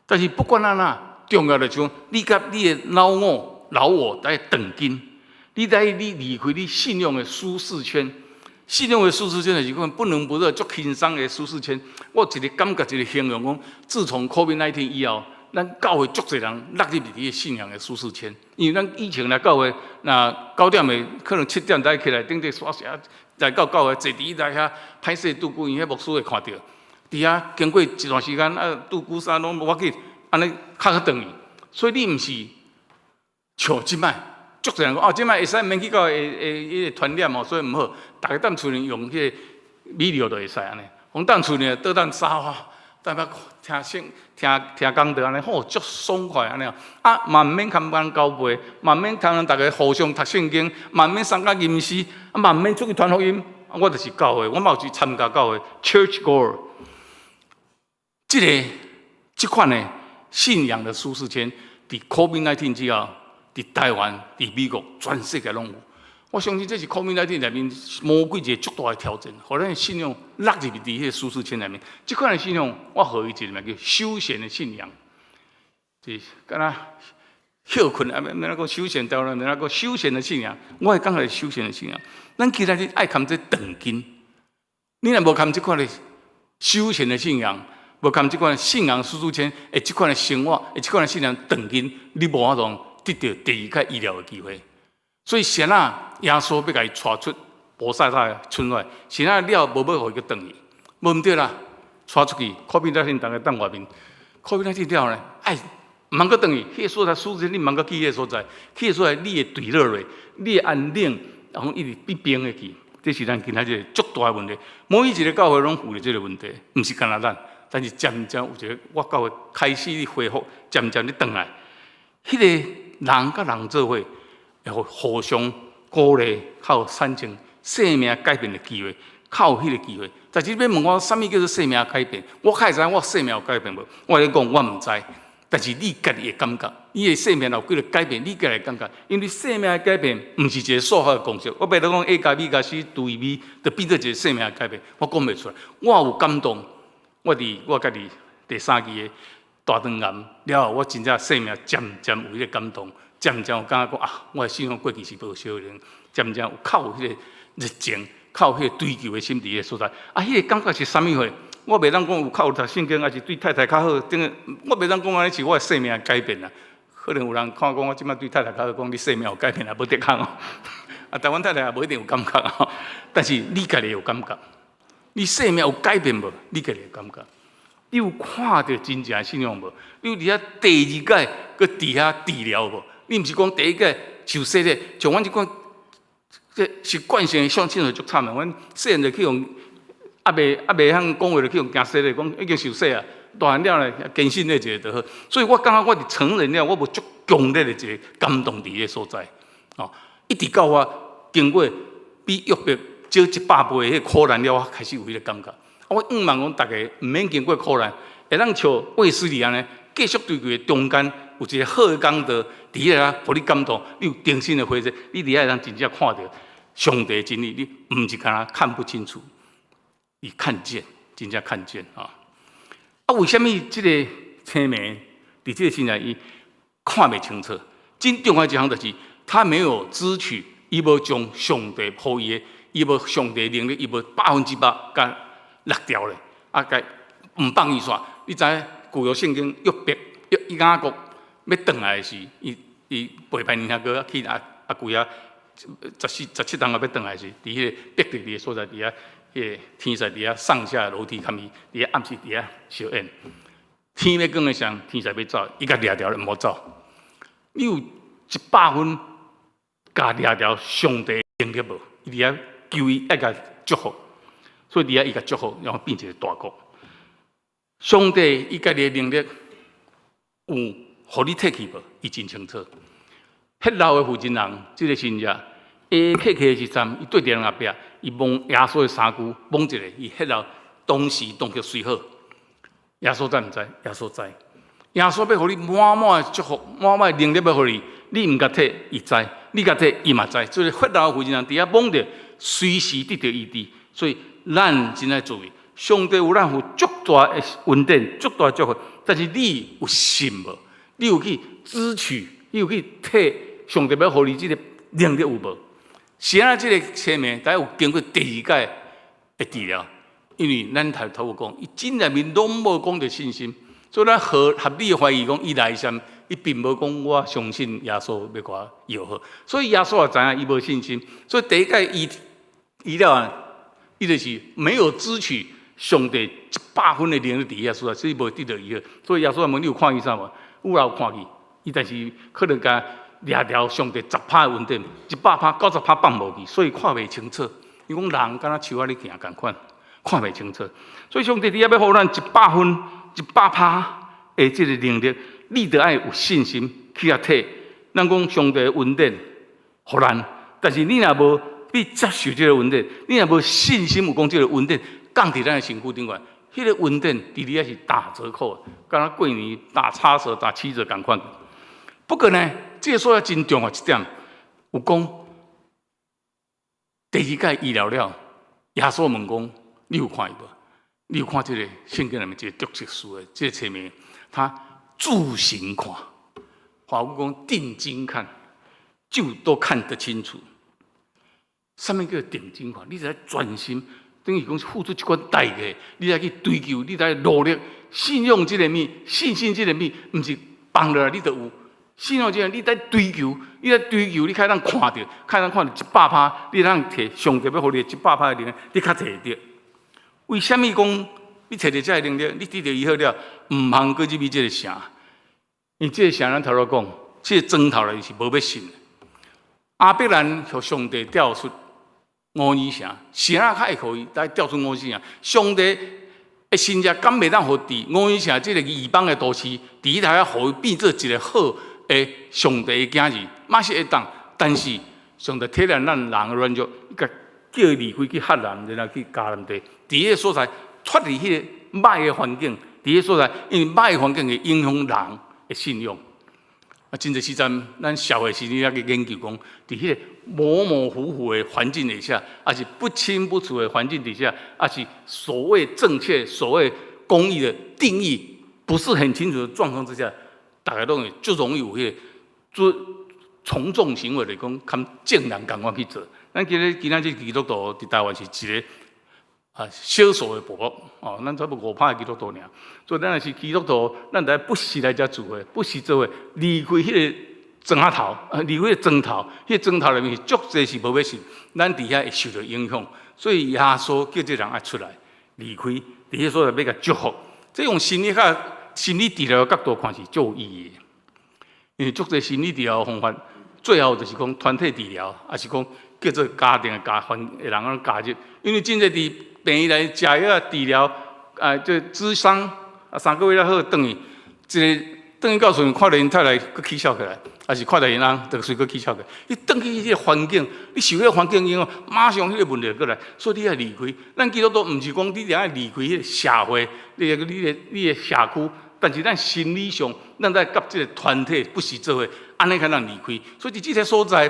但是不管安怎，重要的就是你甲你的老我在长进，你离开你信仰的舒适圈。信仰的舒适圈就是讲不冷不热、足轻松的舒适圈。我一个感觉，一个形容讲，自从 COVID-19 以后，咱教会足侪人落入伫个信仰的舒适圈。因为咱以前来教会，那9点的可能7点才起来，顶底刷鞋来到教会，坐伫来遐歹势拄久，因迄牧师会看到。伫遐经过一段时间，拄久衫拢无要紧，安尼较好转去。所以你毋是像即摆，足侪人讲即摆会使免去到迄个传染哦，所以毋好。逐个当厝里用迄个米料就会使安尼。红当厝里倒当沙发，等下听讲道安尼，好足爽快安尼啊！嘛毋免看班交背，嘛毋免通人逐个互相读圣经，嘛毋免参加吟诗，嘛毋免出去传福音。我就是教会，我嘛有去参加教会 ，church goer。这款的信仰的舒适圈，伫 COVID-19 之后，伫台湾、伫美国，全世界拢有。我相信这是 COVID-19 内面魔鬼一个足大的挑战，互咱的信仰落入伫迄个舒适圈内面。这款的信仰，我互伊一个名叫休闲的信仰，就是敢若休困啊，免那个休闲到了，那个休闲的信仰，我会讲係休闲的信仰。咱其他你爱看这长进，你若无看这款的休闲的信仰。无含即款信仰舒适圈，即款的生活，即款的信仰长进，你无法通得到第2届医疗的机会。所以神啊，耶稣要甲伊带出无赛赛的村外，神啊了无要互伊去转去，无毋对啦，带出去，COVID-19大家当外面，COVID-19了呢，毋通去转去，迄个所在舒适圈你毋通去迄个所在，去个所在你会坠落落，你会安冷，然后一直变冰的去，这是咱今仔日足大的问题。每一个教会拢有这个问题，毋是干那咱。但是渐渐有一个，我教会开始恢复，渐渐你转来，迄个人甲人做伙，会互相鼓励，较有产生生命改变的机会，较有迄个机会。但是你要问我，什么叫做生命改变？我较会知我生命有改变无？我咧讲，我毋知。但是你家己会感觉，你的生命有几个改变，你家己感觉，因为生命的改变毋是一个数学的公式。我袂得讲 A 加 B 加 C 除以 B， 就变做一个生命的改变，我讲袂出来。我有感动。我家己第3期的大肠癌了后，我真正生命渐渐有迄个感动，渐渐有感觉讲啊，我的信仰过去是无小人，渐渐有靠有迄个热情，靠有迄个追求的心伫个所在。啊，迄个感觉是啥物货？我袂当讲有靠有读圣经，还是对太太较好。我袂当讲安尼是我的生命改变啦。可能有人看讲我即摆对太太较好，讲你生命有改变也无得讲哦。啊，台湾太太也无一定有感觉哦，但是你家己有感觉。你生命有改变无？你家己有感觉？你有看到真正信仰无？你有伫遐第2届搁伫遐治疗无？你毋是讲第1届受洗咧，像阮即款，这习惯性的相信就足惨的。阮细汉就去用，袂晓讲话就去用惊洗咧，讲已经受洗啊，大汉了咧坚信咧一个就好。所以我感觉我是成人了，我无足强烈的一个感动伫个所在。哦，一直到我经过比约伯少100倍的迄苦难了，我开始有迄个感觉。我望讲大家毋免经过苦难，会当像卫斯理安尼，继续追求中间有一个好的讲道，伫遐互你感动，你有定心的回折，你伫遐让真正看到上帝的真理，你毋是干那看不清楚，你看见，真正看见啊！为什么这个青梅伫这个现在伊看袂清楚？真重要一项就是他没有支取伊无将上帝予伊的，伊无上帝能力，伊无100%甲落掉咧，甲毋放伊煞。你知影旧约圣经约雅各要转来的时，伊陪伴尼哥去几啊17当要转来的时，伫迄个北地的所在，伫遐迄个天使伫遐上下楼梯，堪伊伫遐暗时伫遐小宴。天要光的时候，天使要走，伊甲掠掉，毋好走。你有100分，甲掠掉上帝能力无？伊伫遐求伊爱甲祝福，所以伫遐伊甲祝福，然后变一个大国。上帝伊家己的能力有，互你摕去无？伊真清楚。迄老的负责人，即个信者，下客的时阵，伊对着人后壁，伊摸耶稣的衫躯，摸一个，伊迄老当时当刻随好。耶稣知毋知？耶稣知。耶稣要互你满满的祝福，满满的能力要互你，你毋甲摕，伊知；你甲摕，伊嘛知。所以发老的负责人伫遐摸着，随时得到医治。所以咱真爱注意，上帝有咱有足大的恩典，足大的祝福，但是你有信无？你有去支取？你有去摕？上帝要互你即个能力有无？是安即个生命，才有经过第2届的治疗。因为咱头有讲，伊真内面拢无讲着信心，所以咱合理的怀疑讲，伊内心伊并无讲我相信耶稣要甲我药好，所以耶稣也知影伊无信心，所以第1届医了，伊就是没有支取上帝100分的能力伫遐所在，所以无得到医好。所以耶稣问你有看医生无？有啦有看去，伊但是可能甲掠掉上帝10%的稳定，100%、90%放无去，所以看袂清楚。伊讲人敢若树仔咧行共款，看袂清楚。所以上帝伫遐要互咱100分、100%的即个能力，你得爱有信心去遐摕。咱讲上帝的稳定，互咱，但是你若无你接受即个稳定，你若无信心有讲即个稳定降伫咱的身躯顶悬，迄个稳定伫你遐是打折扣的，敢若过年打叉折、打7折共款。不过呢，这个所在真重要一点，有讲第2届医疗了，耶稣问讲：你有看伊无？你有看这个圣经里面这个读书书的这个册面，他自行看，华语讲定睛看，就都看得清楚。什么叫定睛看？你在专心，等于讲付出一款代价，你在去追求，你在努力，信用这个物，信心这个物，唔是放落来你就有。信用这个，你在追求，你较当看到100%，你当摕上帝要互你100%的能力，你较摕得到。为什么讲你摕到这个能力，你得到以后了，唔通搁入去这个城？因为这个城咱头先讲，这个砖头来是无要信的。亚伯兰向上帝调出5耳城，城较会可以，来调出5耳城。上帝的信者敢袂当互伫5耳城这个异邦的都市，伫台互伊变做一个好的上帝的囝儿，嘛是会当。但是上帝体谅咱人的软弱，甲叫伊离开去赫兰，然后去迦南地，伫迄个所在脱离迄个歹的环境，伫迄个所在，因为歹的环境会影响人的信用。啊，真侪时阵，咱社会是你那个研究讲，伫迄个模模糊糊的环境底下，还是不清不楚的环境底下，还是所谓正确、所谓公义的定义不是很清楚的状况之下，大家都会最容易有迄个从众行为来讲，看正人共款去做。咱今仔这基督徒伫台湾是一个少数的部落哦，咱差不多5%的基督徒尔。所以咱若是基督徒，咱得不时来遮聚会，不时做伙离开迄个砖仔头，离开迄个砖头，迄个砖头里面是足侪是无要信，咱伫遐会受到影响。所以耶稣叫这人爱出来，离开，伫迄所在要甲祝福。这用心理治疗的角度看是最有意义的，因为足侪心理治疗的方法，最后就是讲团体治疗，还是讲叫做家庭的人啊加入，因为真侪伫病院来食药治疗，这咨商3个月了好，等于一个等于告诉你，看到因太太佫起笑起来，还是看到因翁就随佫起笑起来。你转去迄个环境，你受迄个环境影响，马上迄个问题过来，所以你要离开。咱基督徒毋是讲你要离开迄个社会，你的社区，但是咱心理上，咱在甲这个团体不时做伙，安尼才能离开。所以伫这个所在，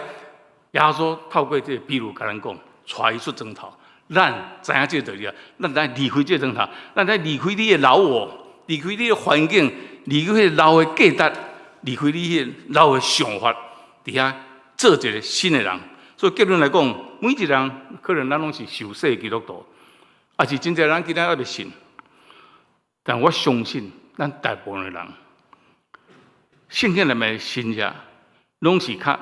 耶稣透过这个比喻甲咱讲，带伊出征讨。咱知影这个道理啊，咱来离开这个征讨，咱来离开你的老我，离开你的环境，离开迄老的价值，离开你迄老的想法，伫遐做一个新的人。所以结论来讲，每一个人可能咱拢是受洗基督徒，也是真侪人今仔还未信。但我相信，咱大部分的人，圣经里面的信者，拢是较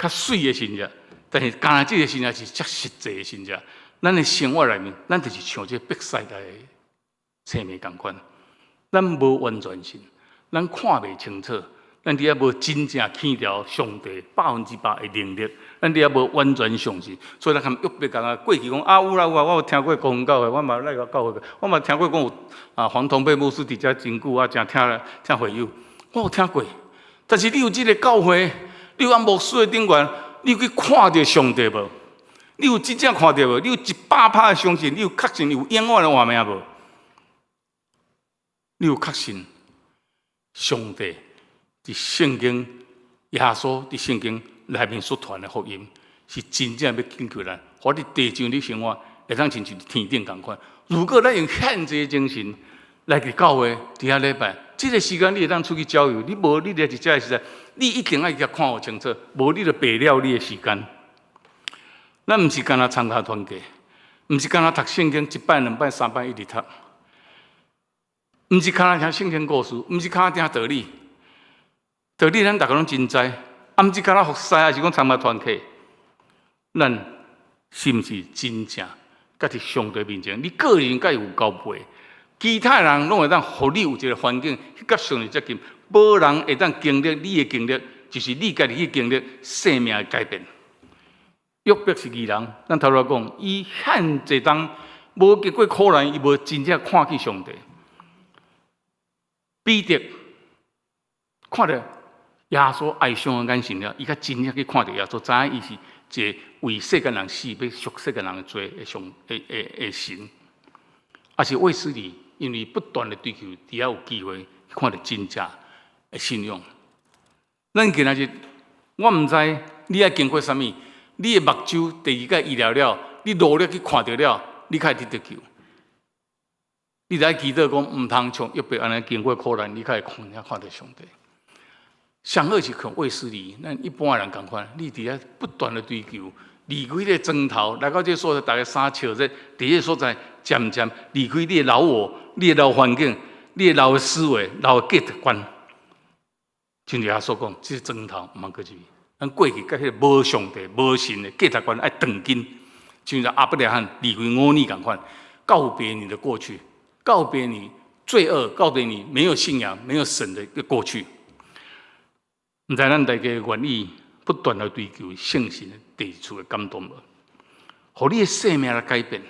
水的信者，但是今日这个信者是较实际的信者。咱的生活里面，咱就是像这北西的生命同款，咱无完全信，咱看袂清楚，咱伫遐无真正见到上帝100%的能力，咱伫遐无完全相信，所以咱含约别讲啊，过去讲啊有啦有啊，我有听过公园教会，我嘛来个教会，我嘛听过讲有黄同培牧师伫遮真久，我真听会友，我有听过。但是你有这个教会，你有按牧师的顶缘，你有去看到上帝无？你有真正看到无？你有100%相信？你有确信有永远的活命无？你有确信上帝伫圣经耶稣伫圣经内面所传的福音是真正要拯救咱，互你地上的生活会当亲像天顶同款。如果咱用献祭精神来去教会伫遐礼拜，这个时间你会当出去郊游，你无你伫遮的时阵，你一定要甲看好清楚，无你就白了你的时间。咱毋是干那参加团契，毋是干那读圣经1摆2摆3摆一直读，毋是干那听圣经故事，毋是干那听道理。道理咱大家拢真知，啊，毋是干那服侍，还是讲参加团契。咱是毋是真正甲伫上帝面前？你个人甲有交陪，其他人拢会当互你有一个环境去甲上帝接近，无人会当经历你的经历，就是你家己去经历生命的改变。约伯是义人，咱头来讲，伊献祭当无经过苦难，伊无真正看见上帝。彼得看到耶稣爱上的眼神了，伊较真正去看到耶稣，知影伊是一个为世间人死，要赎世间人的罪的神。也是卫斯理，因为不断的追求，只要有机会看到真正的信仰。咱今日我毋知你要经过啥物。你的目睭第二届医疗了，你努力去看到了，你才会得救。你在祈祷讲，毋通像约伯安尼经过苦难，你才会看到上帝。上好是像卫斯理，咱一般人共款，你伫遐不断的追求，离开个砖头，来到这所在，大家相笑者，伫个所在渐渐离开你的老我、你的老环境、你的老思维、老价值观。正如耶稣讲，这砖头毋通过去。咱过去甲迄个无上帝、无神的价值观爱断根，就像亚伯拉罕离开5年共款，告别你的过去，告别你罪恶，告别你没有信仰、没有神的一个过去。毋知咱大家愿意不断的追求圣神的地处的感动无？互你的生命来改变。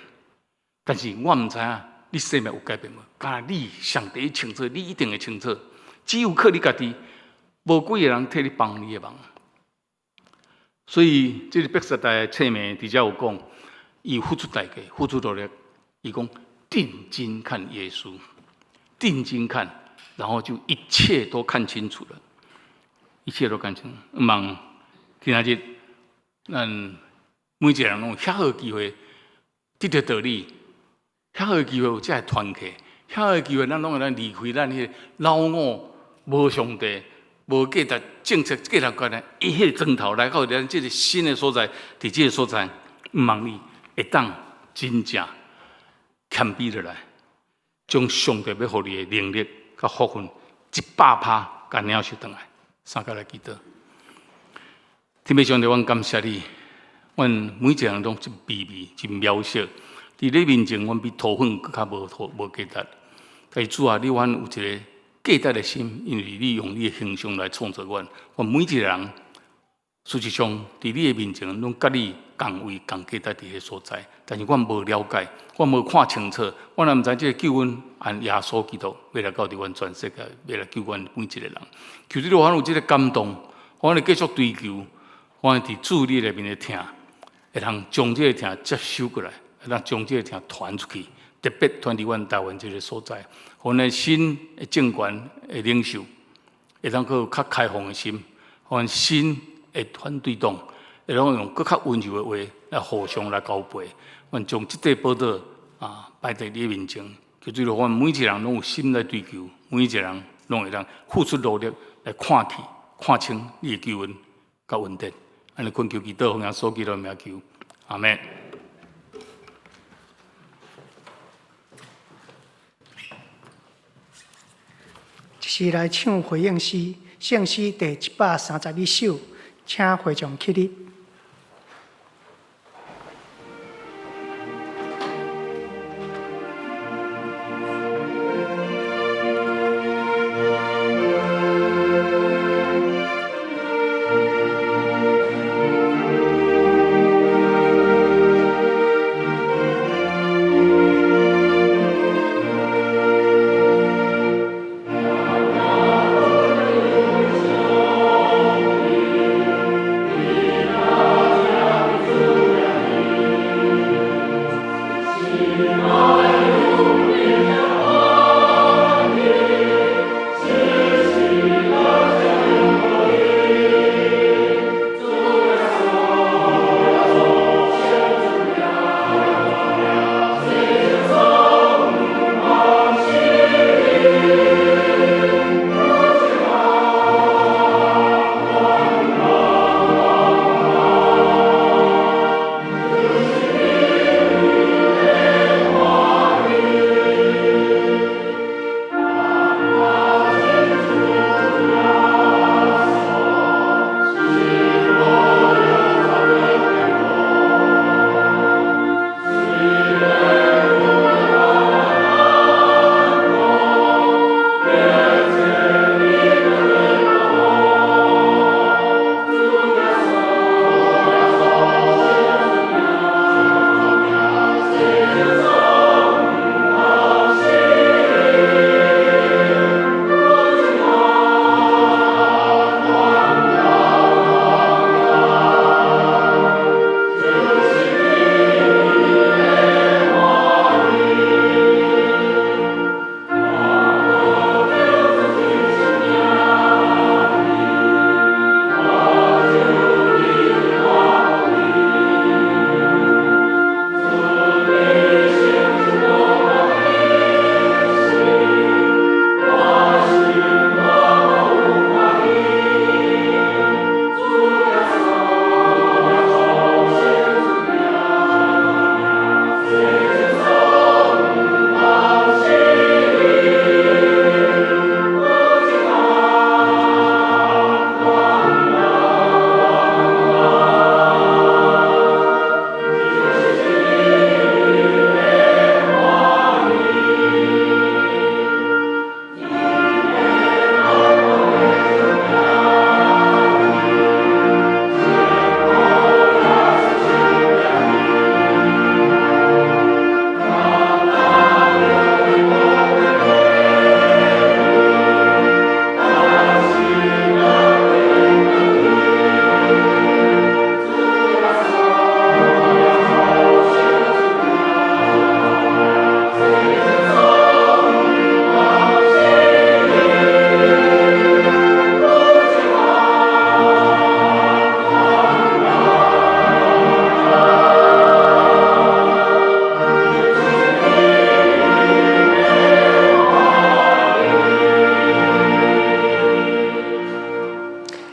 但是我毋知影你生命有改变无？敢你上帝清楚，你一定会清楚。只有靠你家己，无几个人替你帮你的忙。所以，这个北时代的册面底下有讲，伊付出代价，付出努力。伊讲定睛看耶稣，定睛看，然后就一切都看清楚了，一切都看清楚。望今仔日，咱每一个人拢有遐好机会得到道理，遐好机会有这团契，遐好机会咱拢会咱离开咱迄个老我无上帝。无价值政策价值观呢，一迄个砖头来到咱这个新的所在，伫这个所在，毋望你会当真正谦卑落来，将上帝要互你的能力甲福分100%甲领受转来。三个来祈祷，天父上帝，阮感谢你，阮每一个人拢真微微、真渺小，伫你面前，阮比土粉更较无价值。但是主啊，你阮有一个。价值的心，因为你用你的形象来创造阮。我每一个人，事实上，伫你的面前，拢甲你共位、共价值伫个所在。但是，我无了解，我无看清楚，我也毋知这个救恩按耶稣基督，要来到伫阮全世界，要来救阮每一个人。求你让我有这个感动，我继续追求，我伫主你内面的听，会通将这个听接收过来，会通将这个听传出去。特别传伫阮台湾这个所在，互咱新的政权的领袖会当有较开放的心，互咱新的反对党会当用更较温柔的话来互相来交陪。阮将这块宝岛摆在你面前，就对了，阮每一个人拢有心来追求，每一个人拢会当付出努力来看清你的救恩甲恩典。安尼恳求祈祷，奉耶稣基督的名求，阿门。
是来唱回应诗，圣诗第131首，请会众起立。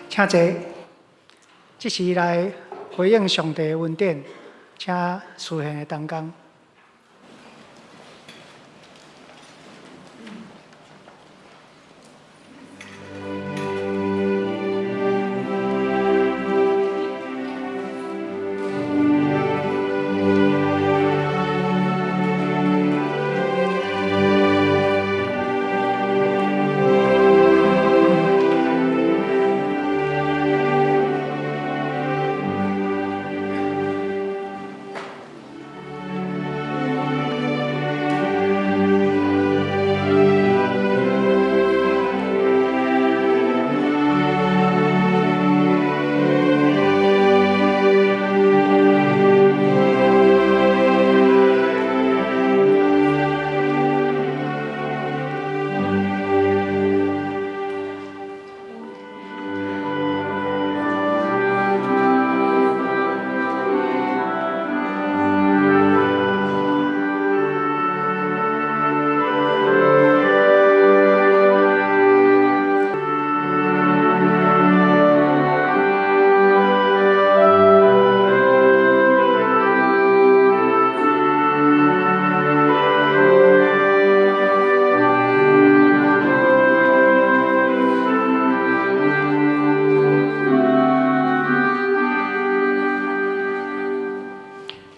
请坐，这是来回应上帝的恩典，请事现的同工。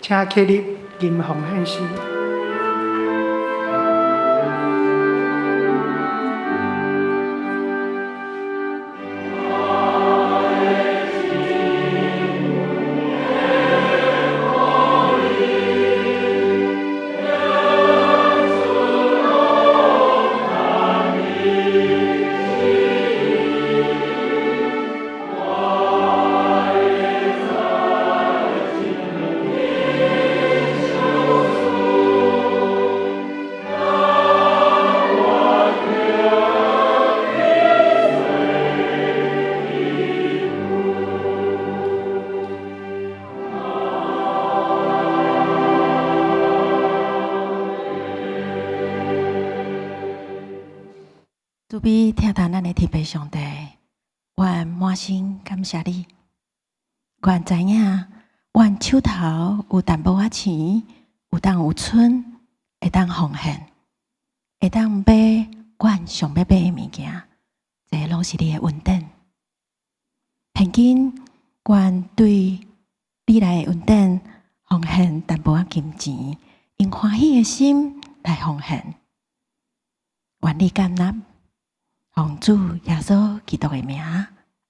请起立吟奉献诗。
主比听到咱的天父上帝，愿满心感谢你。愿知影，愿手头有淡薄仔钱，有当有剩，会当奉献，会当买阮想要买的物件，这拢是你的恩典。现今，愿对你来的恩典奉献淡薄仔金钱，用欢喜的心来奉献。愿你感纳。奉主耶稣基督的名，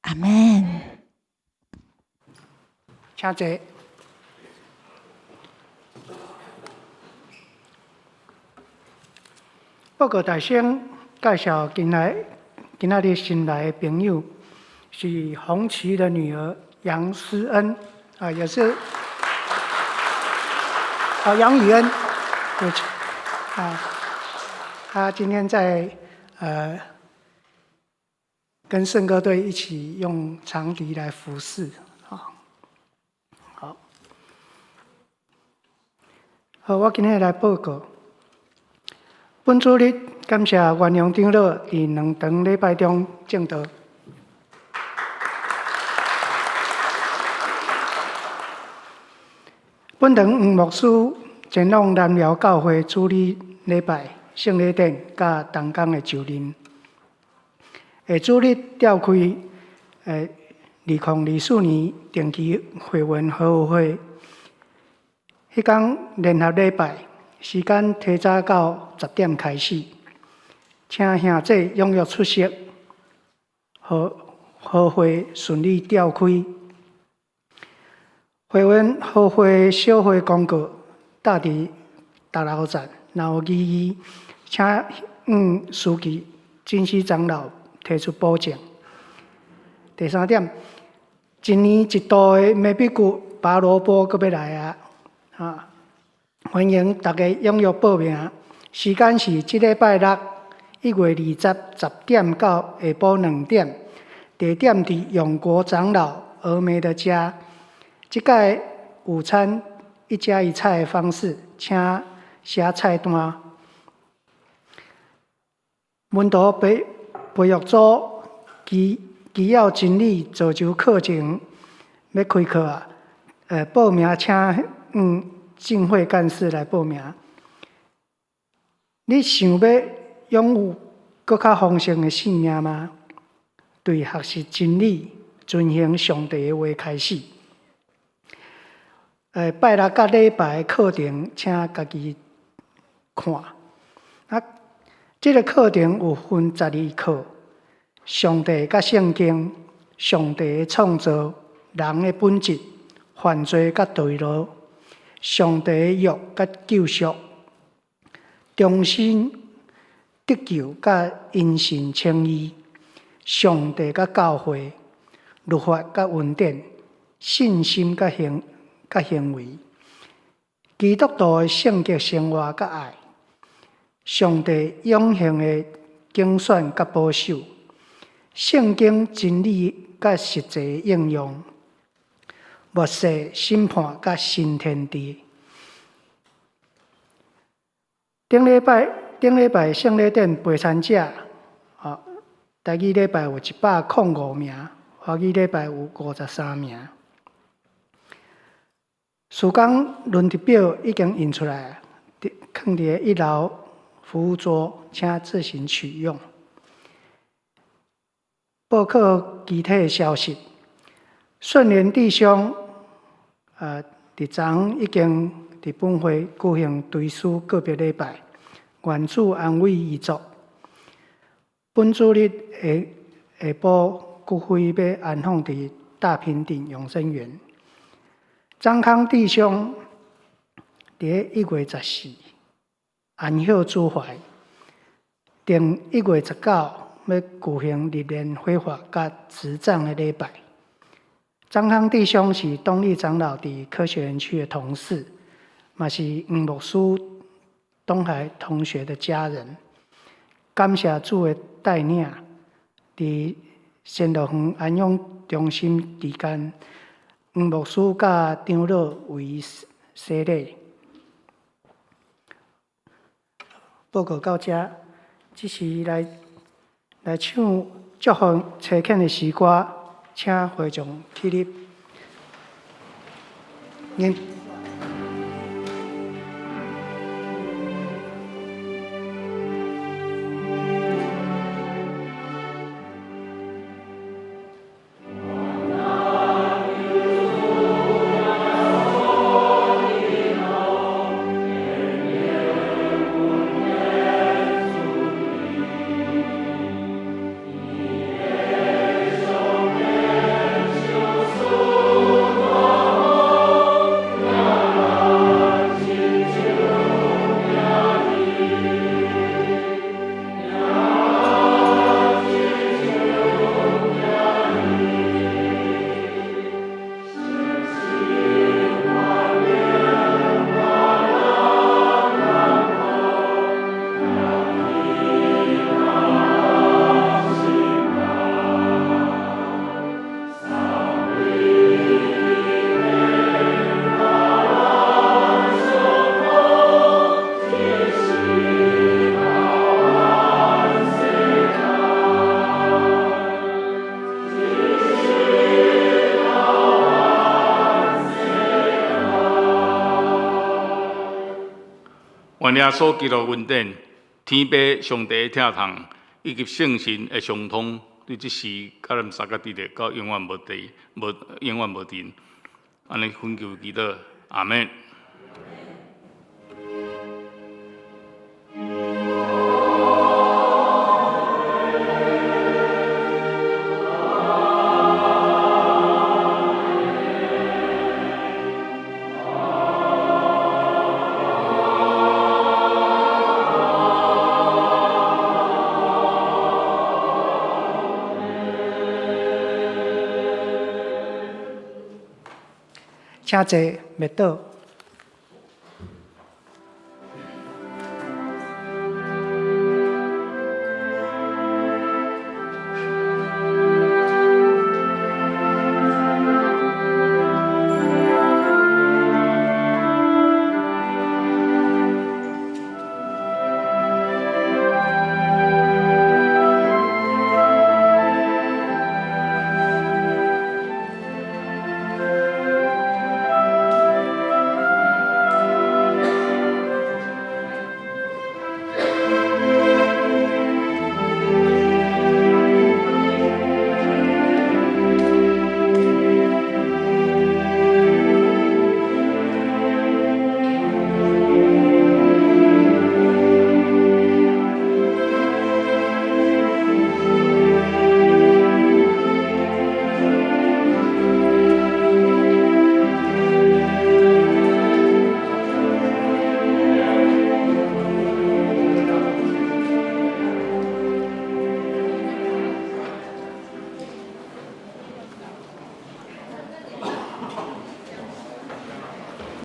阿门。
请坐。报告大声介绍今仔日新来的朋友，是红旗的女儿杨思恩，也是杨雨恩，对不起，她今天在跟圣歌队一起用长笛来服侍，好，我今天来报告。本主日感谢元阳长老伫2场礼拜中证道。本堂黄牧师前往南寮教会主理礼拜、圣礼典甲同工的就任。主日召开2024年定期会员和会，迄天联合礼拜时间提早到10点开始，请兄弟踊跃出席，和会顺利召开。会员和会小会公告搭伫大楼站，若有异议，请司机金丝长老提出保证。第3点，一年一度的美比谷拔萝卜阁要来欢迎大家踊跃报名。时间是这礼拜6、1月20，10点到下晡2点。地点伫永国长老峨眉的家。这届午餐1家1菜的方式，请写菜单。文图培育组基要真理造就课程要开课报名请进会干事来报名。你想要拥有更较丰盛的性命吗？对学习真理、遵行上帝的话开始。拜6甲礼拜的课程，请家己看。这个课程有分12课：上帝甲圣经、上帝的创造、人的本质、犯罪甲堕落、上帝的约甲救赎、重新得救甲因信称义、上帝甲教会、律法甲恩典、信心甲行为、基督徒的圣洁生活甲爱、上帝永恒的竞选甲保守、圣经真理甲实际应用、末世审判甲新天地。顶礼拜圣礼典陪参者，台语礼拜有105名，华语礼拜有53名。时间轮值表已经印出来，放伫1楼服务桌，请自行取用。报告具体的消息：顺联弟兄，伫伫昨已经伫本会举行追思告别礼拜，愿主安慰遗族。本主日下晡骨灰要安放伫大平顶永生园。张康弟兄伫1月14安歇主怀，定1月19要举行历年挥法甲执葬的礼拜。张康弟兄是东立长老伫科学园区的同事，嘛是黄牧师东海同学的家人。感谢主的带领，伫仙乐园安养中心期间，黄牧师甲长老为伊洗礼。报告到这，这是来唱祝福车恳的诗歌，请会众起立。
愿耶稣基督恩典、天父上帝的疼痛以及圣神的相通，对这事甲咱三个伫咧，到永远无停。安尼恳求祈祷，阿门。
请坐，麦倒。